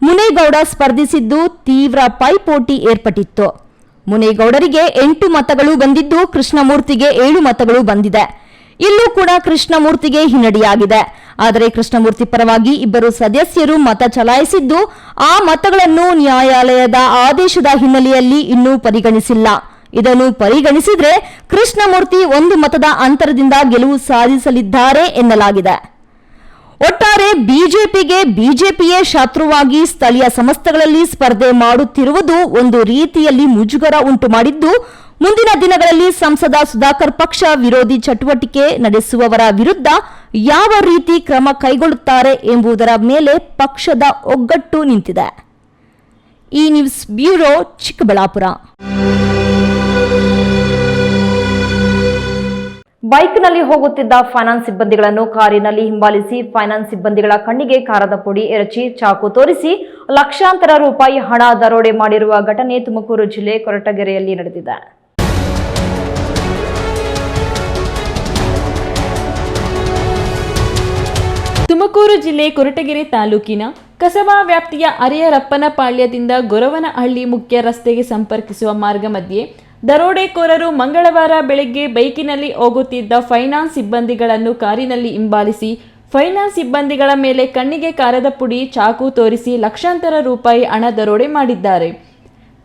ಮುನೇಗೌಡ ಸ್ಪರ್ಧಿಸಿದ್ದು ತೀವ್ರ ಪೈಪೋಟಿ ಏರ್ಪಟ್ಟಿತ್ತು. ಮುನೇಗೌಡರಿಗೆ 8 ಮತಗಳು ಬಂದಿದ್ದು ಕೃಷ್ಣಮೂರ್ತಿಗೆ 7 ಮತಗಳು ಬಂದಿದೆ. ಇಲ್ಲೂ ಕೂಡ ಕೃಷ್ಣಮೂರ್ತಿಗೆ ಹಿನ್ನಡೆಯಾಗಿದೆ. ಆದರೆ ಕೃಷ್ಣಮೂರ್ತಿ ಪರವಾಗಿ 2 ಸದಸ್ಯರು ಮತ ಚಲಾಯಿಸಿದ್ದು ಆ ಮತಗಳನ್ನು ನ್ಯಾಯಾಲಯದ ಆದೇಶದ ಹಿನ್ನೆಲೆಯಲ್ಲಿ ಇನ್ನೂ ಪರಿಗಣಿಸಿಲ್ಲ. ಇದನ್ನು ಪರಿಗಣಿಸಿದರೆ ಕೃಷ್ಣಮೂರ್ತಿ 1 ಮತದ ಅಂತರದಿಂದ ಗೆಲುವು ಸಾಧಿಸಲಿದ್ದಾರೆ ಎನ್ನಲಾಗಿದೆ. ಒಟ್ಟಾರೆ ಬಿಜೆಪಿಯೇ ಶತ್ರುವಾಗಿ ಸ್ಥಳೀಯ ಸಂಸ್ಥೆಗಳಲ್ಲಿ ಸ್ಪರ್ಧೆ ಮಾಡುತ್ತಿರುವುದು ಒಂದು ರೀತಿಯಲ್ಲಿ ಮುಜುಗರ ಉಂಟು ಮಾಡಿದ್ದು, ಮುಂದಿನ ದಿನಗಳಲ್ಲಿ ಸಂಸದ ಸುಧಾಕರ್ ಪಕ್ಷ ವಿರೋಧಿ ಚಟುವಟಿಕೆ ನಡೆಸುವವರ ವಿರುದ್ಧ ಯಾವ ರೀತಿ ಕ್ರಮ ಕೈಗೊಳ್ಳುತ್ತಾರೆ ಎಂಬುದರ ಮೇಲೆ ಪಕ್ಷದ ಒಗ್ಗಟ್ಟು ನಿಂತಿದೆ. ಈ ನ್ಯೂಸ್ ಬ್ಯೂರೋ, ಚಿಕ್ಕಬಳ್ಳಾಪುರ. ಬೈಕ್ನಲ್ಲಿ ಹೋಗುತ್ತಿದ್ದ ಫೈನಾನ್ಸ್ ಸಿಬ್ಬಂದಿಗಳನ್ನು ಕಾರಿನಲ್ಲಿ ಹಿಂಬಾಲಿಸಿ ಫೈನಾನ್ಸ್ ಸಿಬ್ಬಂದಿಗಳ ಕಣ್ಣಿಗೆ ಖಾರದ ಪುಡಿ ಎರಚಿ ಚಾಕು ತೋರಿಸಿ ಲಕ್ಷಾಂತರ ರೂಪಾಯಿ ಹಣ ದರೋಡೆ ಮಾಡಿರುವ ಘಟನೆ ತುಮಕೂರು ಜಿಲ್ಲೆ ಕೊರಟಗೆರೆಯಲ್ಲಿ ನಡೆದಿದೆ. ತುಮಕೂರು ಜಿಲ್ಲೆ ಕೊರಟಗೆರೆ ತಾಲೂಕಿನ ಕಸಬಾ ವ್ಯಾಪ್ತಿಯ ಅರಿಯರಪ್ಪನಪಾಳ್ಯದಿಂದ ಗೊರವನಹಳ್ಳಿ ಮುಖ್ಯ ರಸ್ತೆಗೆ ಸಂಪರ್ಕಿಸುವ ಮಾರ್ಗ ಮಧ್ಯೆ ದರೋಡೆಕೋರರು ಮಂಗಳವಾರ ಬೆಳಗ್ಗೆ ಬೈಕಿನಲ್ಲಿ ಹೋಗುತ್ತಿದ್ದ ಫೈನಾನ್ಸ್ ಸಿಬ್ಬಂದಿಗಳನ್ನು ಕಾರಿನಲ್ಲಿ ಹಿಂಬಾಲಿಸಿ ಫೈನಾನ್ಸ್ ಸಿಬ್ಬಂದಿಗಳ ಮೇಲೆ ಕಣ್ಣಿಗೆ ಖಾರದ ಪುಡಿ ಚಾಕು ತೋರಿಸಿ ಲಕ್ಷಾಂತರ ರೂಪಾಯಿ ಹಣ ದರೋಡೆ ಮಾಡಿದ್ದಾರೆ.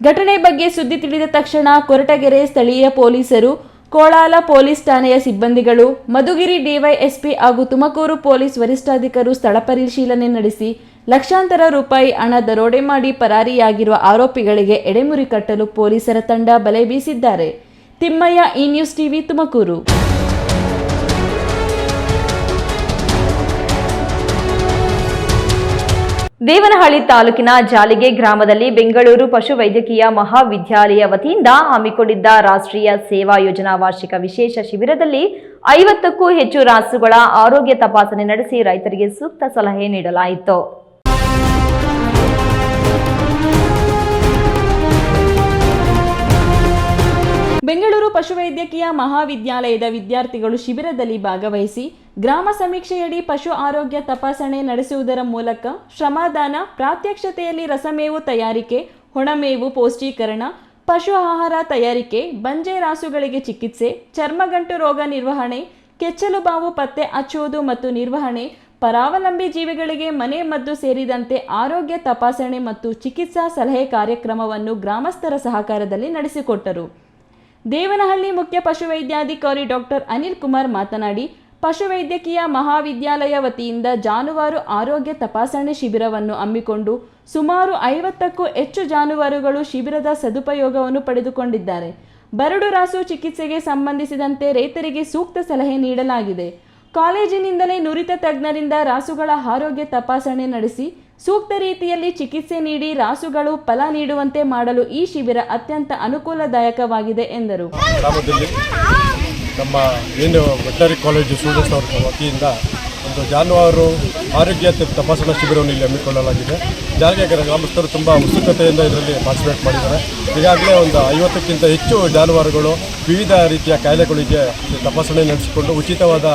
ಘಟನೆ ಬಗ್ಗೆ ಸುದ್ದಿ ತಿಳಿದ ತಕ್ಷಣ ಕೊರಟಗೆರೆ ಸ್ಥಳೀಯ ಪೊಲೀಸರು, ಕೋಳಾಲ ಪೊಲೀಸ್ ಠಾಣೆಯ ಸಿಬ್ಬಂದಿಗಳು, ಮಧುಗಿರಿ ಡಿವೈಎಸ್ಪಿ ಹಾಗೂ ತುಮಕೂರು ಪೊಲೀಸ್ ವರಿಷ್ಠಾಧಿಕಾರಿಗಳು ಸ್ಥಳ ಪರಿಶೀಲನೆ ನಡೆಸಿ ಲಕ್ಷಾಂತರ ರೂಪಾಯಿ ಹಣ ದರೋಡೆ ಮಾಡಿ ಪರಾರಿಯಾಗಿರುವ ಆರೋಪಿಗಳಿಗೆ ಎಡೆಮುರಿ ಕಟ್ಟಲು ಪೊಲೀಸರ ತಂಡ ಬಲೆ ಬೀಸಿದ್ದಾರೆ. ತಿಮ್ಮಯ್ಯ, ಈ ನ್ಯೂಸ್ ಟಿವಿ, ತುಮಕೂರು. ದೇವನಹಳ್ಳಿ ತಾಲೂಕಿನ ಜಾಲಿಗೆ ಗ್ರಾಮದಲ್ಲಿ ಬೆಂಗಳೂರು ಪಶುವೈದ್ಯಕೀಯ ಮಹಾವಿದ್ಯಾಲಯ ವತಿಯಿಂದ ಹಮ್ಮಿಕೊಂಡಿದ್ದ ರಾಷ್ಟ್ರೀಯ ಸೇವಾ ಯೋಜನಾ ವಾರ್ಷಿಕ ವಿಶೇಷ ಶಿಬಿರದಲ್ಲಿ 50ಕ್ಕೂ ಹೆಚ್ಚು ರಾಸುಗಳ ಆರೋಗ್ಯ ತಪಾಸಣೆ ನಡೆಸಿ ರೈತರಿಗೆ ಸೂಕ್ತ ಸಲಹೆ ನೀಡಲಾಯಿತು. ಬೆಂಗಳೂರು ಪಶುವೈದ್ಯಕೀಯ ಮಹಾವಿದ್ಯಾಲಯದ ವಿದ್ಯಾರ್ಥಿಗಳು ಶಿಬಿರದಲ್ಲಿ ಭಾಗವಹಿಸಿ ಗ್ರಾಮ ಸಮೀಕ್ಷೆಯಡಿ ಪಶು ಆರೋಗ್ಯ ತಪಾಸಣೆ ನಡೆಸುವುದರ ಮೂಲಕ ಶ್ರಮದಾನ, ಪ್ರಾತ್ಯಕ್ಷತೆಯಲ್ಲಿ ರಸಮೇವು ತಯಾರಿಕೆ, ಒಣಮೇವು ಪೌಷ್ಟೀಕರಣ, ಪಶು ಆಹಾರ ತಯಾರಿಕೆ, ಬಂಜೆ ರಾಸುಗಳಿಗೆ ಚಿಕಿತ್ಸೆ, ಚರ್ಮಗಂಟು ರೋಗ ನಿರ್ವಹಣೆ, ಕೆಚ್ಚಲು ಬಾವು ಪತ್ತೆ ಹಚ್ಚುವುದು ಮತ್ತು ನಿರ್ವಹಣೆ, ಪರಾವಲಂಬಿ ಜೀವಿಗಳಿಗೆ ಮನೆ ಮದ್ದು ಸೇರಿದಂತೆ ಆರೋಗ್ಯ ತಪಾಸಣೆ ಮತ್ತು ಚಿಕಿತ್ಸಾ ಸಲಹೆ ಕಾರ್ಯಕ್ರಮವನ್ನು ಗ್ರಾಮಸ್ಥರ ಸಹಕಾರದಲ್ಲಿ ನಡೆಸಿಕೊಟ್ಟರು. ದೇವನಹಳ್ಳಿ ಮುಖ್ಯ ಪಶುವೈದ್ಯಾಧಿಕಾರಿ ಡಾಕ್ಟರ್ ಅನಿಲ್ ಕುಮಾರ್ ಮಾತನಾಡಿ, ಪಶುವೈದ್ಯಕೀಯ ಮಹಾವಿದ್ಯಾಲಯ ವತಿಯಿಂದ ಜಾನುವಾರು ಆರೋಗ್ಯ ತಪಾಸಣೆ ಶಿಬಿರವನ್ನು ಹಮ್ಮಿಕೊಂಡು ಸುಮಾರು 50ಕ್ಕೂ ಹೆಚ್ಚು ಜಾನುವಾರುಗಳು ಶಿಬಿರದ ಸದುಪಯೋಗವನ್ನು ಪಡೆದುಕೊಂಡಿದ್ದಾರೆ. ಬರಡು ರಾಸು ಚಿಕಿತ್ಸೆಗೆ ಸಂಬಂಧಿಸಿದಂತೆ ರೈತರಿಗೆ ಸೂಕ್ತ ಸಲಹೆ ನೀಡಲಾಗಿದೆ. ಕಾಲೇಜಿನಿಂದಲೇ ನುರಿತ ತಜ್ಞರಿಂದ ರಾಸುಗಳ ಆರೋಗ್ಯ ತಪಾಸಣೆ ನಡೆಸಿ ಸೂಕ್ತ ರೀತಿಯಲ್ಲಿ ಚಿಕಿತ್ಸೆ ನೀಡಿ ರಾಸುಗಳು ಫಲ ನೀಡುವಂತೆ ಮಾಡಲು ಈ ಶಿಬಿರ ಅತ್ಯಂತ ಅನುಕೂಲದಾಯಕವಾಗಿದೆ ಎಂದರು. ಗ್ರಾಮದಲ್ಲಿ ನಮ್ಮ ಏನು ವೆಟನರಿ ಕಾಲೇಜು ಸ್ಟೂಡೆಂಟ್ಸ್ ಅವರ ವತಿಯಿಂದ ಒಂದು ಜಾನುವಾರು ಆರೋಗ್ಯ ತಪಾಸಣಾ ಶಿಬಿರವನ್ನು ಇಲ್ಲಿ ಹಮ್ಮಿಕೊಳ್ಳಲಾಗಿದೆ. ಜಾರಿಗೆ ಗ್ರಾಮಸ್ಥರು ತುಂಬ ಉತ್ಸುಕತೆಯಿಂದ ಇದರಲ್ಲಿ ಪಾರ್ಟಿಸಿಪೇಟ್ ಮಾಡಿದ್ದಾರೆ. ಈಗಾಗಲೇ ಒಂದು 50ಕ್ಕಿಂತ ಹೆಚ್ಚು ಜಾನುವಾರುಗಳು ವಿವಿಧ ರೀತಿಯ ಕಾಯಿಲೆಗಳಿಗೆ ತಪಾಸಣೆ ನಡೆಸಿಕೊಂಡು ಉಚಿತವಾದ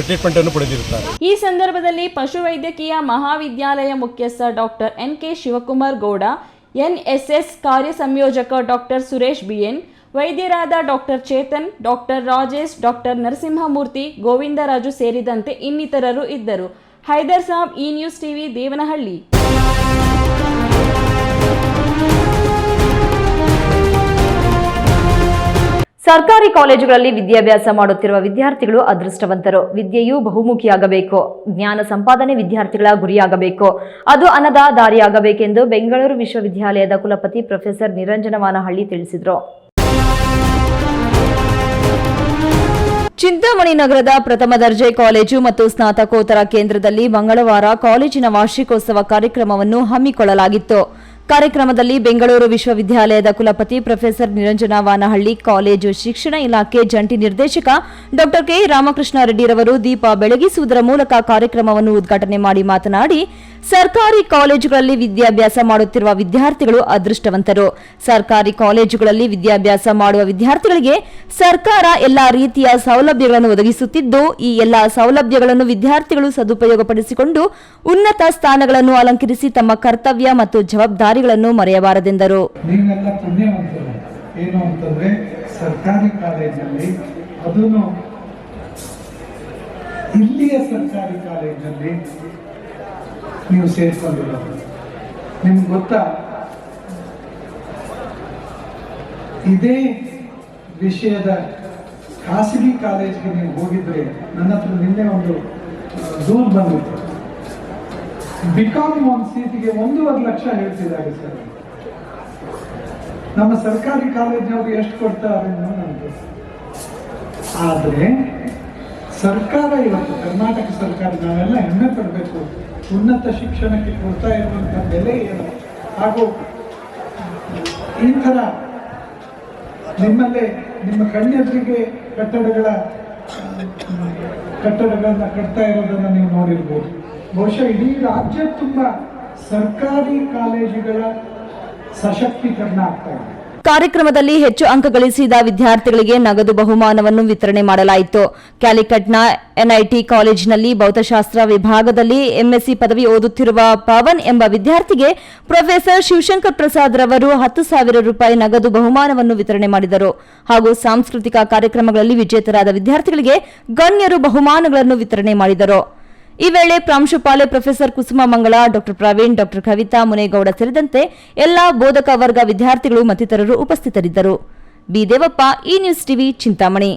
ಟ್ರೀಟ್ಮೆಂಟನ್ನು ಪಡೆದಿರುತ್ತಾರೆ. ಈ ಸಂದರ್ಭದಲ್ಲಿ ಪಶುವೈದ್ಯಕೀಯ ಮಹಾವಿದ್ಯಾಲಯ ಮುಖ್ಯಸ್ಥ doctor N K. Shivakumar Gowda, NSS ಕಾರ್ಯ ಸಂಯೋಜಕ ಡಾಕ್ಟರ್ ಸುರೇಶ್ ಬಿಎನ್, ವೈದ್ಯರಾದ doctor Chetan, doctor Rajesh, doctor Narasimhamurthy, Govindaraju ಸೇರಿದಂತೆ ಇನ್ನಿತರರು ಇದ್ದರು. ಹೈದರ್ ಸಾಬ್, ಈ ನ್ಯೂಸ್ ಟಿವಿ, ದೇವನಹಳ್ಳಿ. ಸರ್ಕಾರಿ ಕಾಲೇಜುಗಳಲ್ಲಿ ವಿದ್ಯಾಭ್ಯಾಸ ಮಾಡುತ್ತಿರುವ ವಿದ್ಯಾರ್ಥಿಗಳು ಅದೃಷ್ಟವಂತರು. ವಿದ್ಯೆಯು ಬಹುಮುಖಿಯಾಗಬೇಕು. ಜ್ಞಾನ ಸಂಪಾದನೆ ವಿದ್ಯಾರ್ಥಿಗಳ ಗುರಿಯಾಗಬೇಕು. ಅದು ಅನ್ನದ ದಾರಿಯಾಗಬೇಕೆಂದು ಬೆಂಗಳೂರು ವಿಶ್ವವಿದ್ಯಾಲಯದ ಕುಲಪತಿ ಪ್ರೊಫೆಸರ್ ನಿರಂಜನವಾನಹಳ್ಳಿ ತಿಳಿಸಿದರು. ಚಿಂತಾಮಣಿ ನಗರದ ಪ್ರಥಮ ದರ್ಜೆ ಕಾಲೇಜು ಮತ್ತು ಸ್ನಾತಕೋತ್ತರ ಕೇಂದ್ರದಲ್ಲಿ ಮಂಗಳವಾರ ಕಾಲೇಜಿನ ವಾರ್ಷಿಕೋತ್ಸವ ಕಾರ್ಯಕ್ರಮವನ್ನು ಹಮ್ಮಿಕೊಳ್ಳಲಾಗಿತ್ತು. ಕಾರ್ಯಕ್ರಮದಲ್ಲಿ ಬೆಂಗಳೂರು ವಿಶ್ವವಿದ್ಯಾಲಯದ ಕುಲಪತಿ ಪ್ರೊಫೆಸರ್ ನಿರಂಜನವಾನಹಳ್ಳಿ, ಕಾಲೇಜು ಶಿಕ್ಷಣ ಇಲಾಖೆ ಜಂಟಿ ನಿರ್ದೇಶಕ ಡಾ ಕೆ ರಾಮಕೃಷ್ಣ ರೆಡ್ಡಿರವರು ದೀಪ ಬೆಳಗಿಸುವುದರ ಮೂಲಕ ಕಾರ್ಯಕ್ರಮವನ್ನು ಉದ್ಘಾಟನೆ ಮಾಡಿ ಮಾತನಾಡಿ, ಸರ್ಕಾರಿ ಕಾಲೇಜುಗಳಲ್ಲಿ ವಿದ್ಯಾಭ್ಯಾಸ ಮಾಡುತ್ತಿರುವ ವಿದ್ಯಾರ್ಥಿಗಳು ಅದೃಷ್ಟವಂತರು. ಸರ್ಕಾರಿ ಕಾಲೇಜುಗಳಲ್ಲಿ ವಿದ್ಯಾಭ್ಯಾಸ ಮಾಡುವ ವಿದ್ಯಾರ್ಥಿಗಳಿಗೆ ಸರ್ಕಾರ ಎಲ್ಲಾ ರೀತಿಯ ಸೌಲಭ್ಯಗಳನ್ನು ಒದಗಿಸುತ್ತಿದ್ದು, ಈ ಎಲ್ಲಾ ಸೌಲಭ್ಯಗಳನ್ನು ವಿದ್ಯಾರ್ಥಿಗಳು ಸದುಪಯೋಗಪಡಿಸಿಕೊಂಡು ಉನ್ನತ ಸ್ಥಾನಗಳನ್ನು ಅಲಂಕರಿಸಿ ತಮ್ಮ ಕರ್ತವ್ಯ ಮತ್ತು ಜವಾಬ್ದಾರಿಗಳನ್ನು ಮರೆಯಬಾರದೆಂದರು. ನೀವೆಲ್ಲ ಪುಣ್ಯವಂತರು. ಏನು ಅಂತಂದ್ರೆ ಸರ್ಕಾರಿ ಕಾಲೇಜಲ್ಲಿ, ಅದೂ ಇಲ್ಲಿಯ ಸರ್ಕಾರಿ ಕಾಲೇಜಲ್ಲಿ ನೀವು ಸೇರ್ಕೊಂಡಿರೋದು. ನಿಮ್ಗೆ ಗೊತ್ತಾ, ಇದೇ ವಿಷಯದ ಖಾಸಗಿ ಕಾಲೇಜ್ಗೆ ನೀವು ಹೋಗಿದ್ರೆ, ನನ್ನ ಹತ್ರ ನಿನ್ನೆ ಒಂದು ದೂರು ಬಂದಿತ್ತು. ಬಿಕಾಮ್ ಒಂದು ಸೀಟಿಗೆ 1.5 ಲಕ್ಷ ಹೇಳ್ತಿದ್ದಾರೆ ಸರ್. ನಮ್ಮ ಸರ್ಕಾರಿ ಕಾಲೇಜಿನವರು ಎಷ್ಟು ಕೊಡ್ತಾರೆ ನಮಗೆ. ಆದರೆ ಸರ್ಕಾರ ಇವತ್ತು, ಕರ್ನಾಟಕ ಸರ್ಕಾರ, ನಾವೆಲ್ಲ ಹೆಮ್ಮೆ ಪಡಬೇಕು. ಉನ್ನತ ಶಿಕ್ಷಣಕ್ಕೆ ಕೊಡ್ತಾ ಇರುವಂತಹ ಬೆಲೆ ಏನು, ಹಾಗೂ ಈ ಥರ ನಿಮ್ಮಲ್ಲೇ ನಿಮ್ಮ ಕಣ್ಣೆದುರಿಗೆ ಕಟ್ಟಡಗಳನ್ನ ಕಟ್ತಾ ಇರೋದನ್ನ ನೀವು ನೋಡಿರ್ಬೋದು. ಬಹುಶಃ ಇಡೀ ರಾಜ್ಯ ತುಂಬ ಸರ್ಕಾರಿ ಕಾಲೇಜುಗಳ ಸಶಕ್ತೀಕರಣ ಆಗ್ತಾ ಇದೆ. ಕಾರ್ಯಕ್ರಮದಲ್ಲಿ ಹೆಚ್ಚು ಅಂಕ ಗಳಿಸಿದ ವಿದ್ಯಾರ್ಥಿಗಳಿಗೆ ನಗದು ಬಹುಮಾನವನ್ನು ವಿತರಣೆ ಮಾಡಲಾಯಿತು. ಕ್ಯಾಲಿಕಟ್ನ ಎನ್ಐಟಿ ಕಾಲೇಜಿನಲ್ಲಿ ಭೌತಶಾಸ್ತ್ರ ವಿಭಾಗದಲ್ಲಿ ಎಂಎಸ್ಸಿ ಪದವಿ ಓದುತ್ತಿರುವ ಪವನ್ ಎಂಬ ವಿದ್ಯಾರ್ಥಿಗೆ ಪ್ರೊಫೆಸರ್ ಶಿವಶಂಕರ್ ಪ್ರಸಾದ್ ರವರು 10,000 ರೂಪಾಯಿ ನಗದು ಬಹುಮಾನವನ್ನು ವಿತರಣೆ ಮಾಡಿದರು. ಹಾಗೂ ಸಾಂಸ್ಕೃತಿಕ ಕಾರ್ಯಕ್ರಮಗಳಲ್ಲಿ ವಿಜೇತರಾದ ವಿದ್ಯಾರ್ಥಿಗಳಿಗೆ ಗಣ್ಯರು ಬಹುಮಾನಗಳನ್ನು ವಿತರಣೆ ಮಾಡಿದರು. ಈ ವೇಳೆ ಪ್ರಾಂಶುಪಾಲೆ ಪ್ರೊಫೆಸರ್ ಕುಸುಮ ಮಂಗಳ, ಡಾ ಪ್ರವೀಣ್, ಡಾ ಕವಿತಾ ಮುನೇಗೌಡ ಸೇರಿದಂತೆ ಎಲ್ಲಾ ಬೋಧಕ ವರ್ಗ ವಿದ್ಯಾರ್ಥಿಗಳು ಮತ್ತಿತರರು ಉಪಸ್ಥಿತರಿದ್ದರು. ಬಿ ದೇವಪ್ಪ, ಈ ನ್ಯೂಸ್ ಟಿವಿ, ಚಿಂತಾಮಣಿ.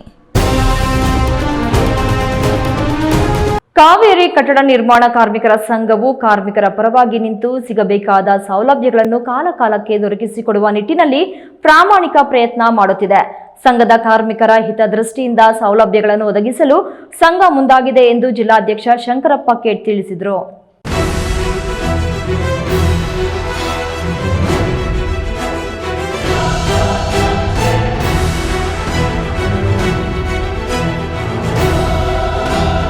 ಕಾವೇರಿ ಕಟ್ಟಡ ನಿರ್ಮಾಣ ಕಾರ್ಮಿಕರ ಸಂಘವು ಕಾರ್ಮಿಕರ ಪರವಾಗಿ ನಿಂತು ಸಿಗಬೇಕಾದ ಸೌಲಭ್ಯಗಳನ್ನು ಕಾಲಕಾಲಕ್ಕೆ ದೊರಕಿಸಿಕೊಡುವ ನಿಟ್ಟಿನಲ್ಲಿ ಪ್ರಾಮಾಣಿಕ ಪ್ರಯತ್ನ ಮಾಡುತ್ತಿದೆ. ಸಂಘದ ಕಾರ್ಮಿಕರ ಹಿತದೃಷ್ಟಿಯಿಂದ ಸೌಲಭ್ಯಗಳನ್ನು ಒದಗಿಸಲು ಸಂಘ ಮುಂದಾಗಿದೆ ಎಂದು ಜಿಲ್ಲಾಧ್ಯಕ್ಷ ಶಂಕರಪ್ಪ ಕೇಟ್ ತಿಳಿಸಿದರು.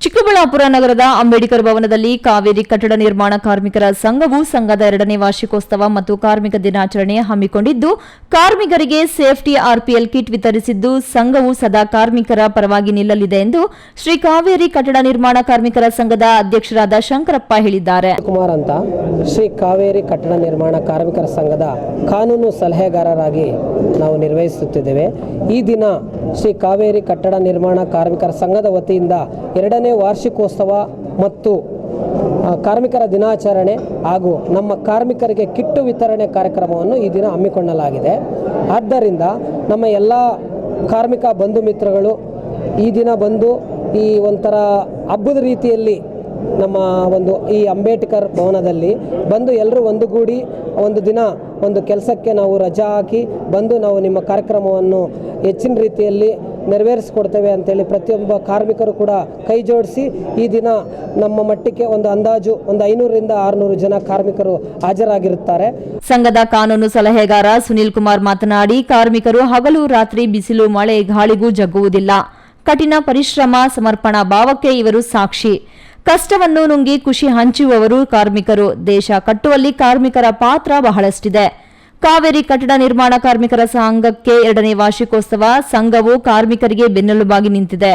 ಚಿಕ್ಕಬಳ್ಳಾಪುರ ನಗರದ ಅಂಬೇಡ್ಕರ್ ಭವನದಲ್ಲಿ ಕಾವೇರಿ ಕಟ್ಟಡ ನಿರ್ಮಾಣ ಕಾರ್ಮಿಕರ ಸಂಘವು ಸಂಘದ 2ನೇ ವಾರ್ಷಿಕೋತ್ಸವ ಮತ್ತು ಕಾರ್ಮಿಕ ದಿನಾಚರಣೆ ಹಮ್ಮಿಕೊಂಡಿದ್ದು, ಕಾರ್ಮಿಕರಿಗೆ ಸೇಫ್ಟಿ ಆರ್ಪಿಎಲ್ ಕಿಟ್ ವಿತರಿಸಿದ್ದು, ಸಂಘವು ಸದಾ ಕಾರ್ಮಿಕರ ಪರವಾಗಿ ನಿಲ್ಲಲಿದೆ ಎಂದು ಶ್ರೀ ಕಾವೇರಿ ಕಟ್ಟಡ ನಿರ್ಮಾಣ ಕಾರ್ಮಿಕರ ಸಂಘದ ಅಧ್ಯಕ್ಷರಾದ ಶಂಕರಪ್ಪ ಹೇಳಿದ್ದಾರೆ. ಕುಮಾರ್ ಅಂತ ಶ್ರೀ ಕಾವೇರಿ ಕಟ್ಟಡ ನಿರ್ಮಾಣ ಕಾರ್ಮಿಕರ ಸಂಘದ ಕಾನೂನು ಸಲಹೆಗಾರರಾಗಿ ನಾವು ನಿರ್ವಹಿಸುತ್ತಿದ್ದೇವೆ. ಈ ದಿನ ಶ್ರೀ ಕಾವೇರಿ ಕಟ್ಟಡ ನಿರ್ಮಾಣ ಕಾರ್ಮಿಕರ ಸಂಘದ ವತಿಯಿಂದ 2ನೇ ವಾರ್ಷಿಕೋತ್ಸವ ಮತ್ತು ಕಾರ್ಮಿಕರ ದಿನಾಚರಣೆ ಹಾಗೂ ನಮ್ಮ ಕಾರ್ಮಿಕರಿಗೆ ಕಿಟ್ಟು ವಿತರಣೆ ಕಾರ್ಯಕ್ರಮವನ್ನು ಈ ದಿನ ಹಮ್ಮಿಕೊಳ್ಳಲಾಗಿದೆ. ಆದ್ದರಿಂದ ನಮ್ಮ ಎಲ್ಲ ಕಾರ್ಮಿಕ ಬಂಧು ಮಿತ್ರಗಳು ಈ ದಿನ ಬಂದು ಈ ಒಂಥರ ಹಬ್ಬದ ರೀತಿಯಲ್ಲಿ ನಮ್ಮ ಈ ಅಂಬೇಡ್ಕರ್ ಭವನದಲ್ಲಿ ಬಂದು ಎಲ್ಲರೂ ಒಂದುಗೂಡಿ ಒಂದು ದಿನ ಒಂದು ಕೆಲಸಕ್ಕೆ ನಾವು ರಜಾ ಹಾಕಿ ಬಂದು ನಾವು ನಿಮ್ಮ ಕಾರ್ಯಕ್ರಮವನ್ನು ಹೆಚ್ಚಿನ ರೀತಿಯಲ್ಲಿ ನೆರವೇರಿಸಿಕೊಡ್ತೇವೆ ಅಂತೇಳಿ ಪ್ರತಿಯೊಬ್ಬ ಕಾರ್ಮಿಕರು ಕೂಡ ಕೈ ಜೋಡಿಸಿ ಈ ದಿನ ನಮ್ಮ ಮಟ್ಟಕ್ಕೆ ಒಂದು ಅಂದಾಜು 500ರಿಂದ 600 ಜನ ಕಾರ್ಮಿಕರು ಹಾಜರಾಗಿರುತ್ತಾರೆ. ಸಂಘದ ಕಾನೂನು ಸಲಹೆಗಾರ ಸುನಿಲ್ ಕುಮಾರ್ ಮಾತನಾಡಿ, ಕಾರ್ಮಿಕರು ಹಗಲು ರಾತ್ರಿ ಬಿಸಿಲು ಮಳೆ ಗಾಳಿಗೂ ಜಗ್ಗುವುದಿಲ್ಲ. ಕಠಿಣ ಪರಿಶ್ರಮ, ಸಮರ್ಪಣಾ ಭಾವಕ್ಕೆ ಇವರು ಸಾಕ್ಷಿ. ಕಷ್ಟವನ್ನು ನುಂಗಿ ಖುಷಿ ಹಂಚುವವರು ಕಾರ್ಮಿಕರು. ದೇಶ ಕಟ್ಟುವಲ್ಲಿ ಕಾರ್ಮಿಕರ ಪಾತ್ರ ಬಹಳಷ್ಟಿದೆ. ಕಾವೇರಿ ಕಟ್ಟಡ ನಿರ್ಮಾಣ ಕಾರ್ಮಿಕರ ಸಂಘಕ್ಕೆ 2ನೇ ವಾರ್ಷಿಕೋತ್ಸವ. ಸಂಘವು ಕಾರ್ಮಿಕರಿಗೆ ಬೆನ್ನೆಲುಬಾಗಿ ನಿಂತಿದೆ.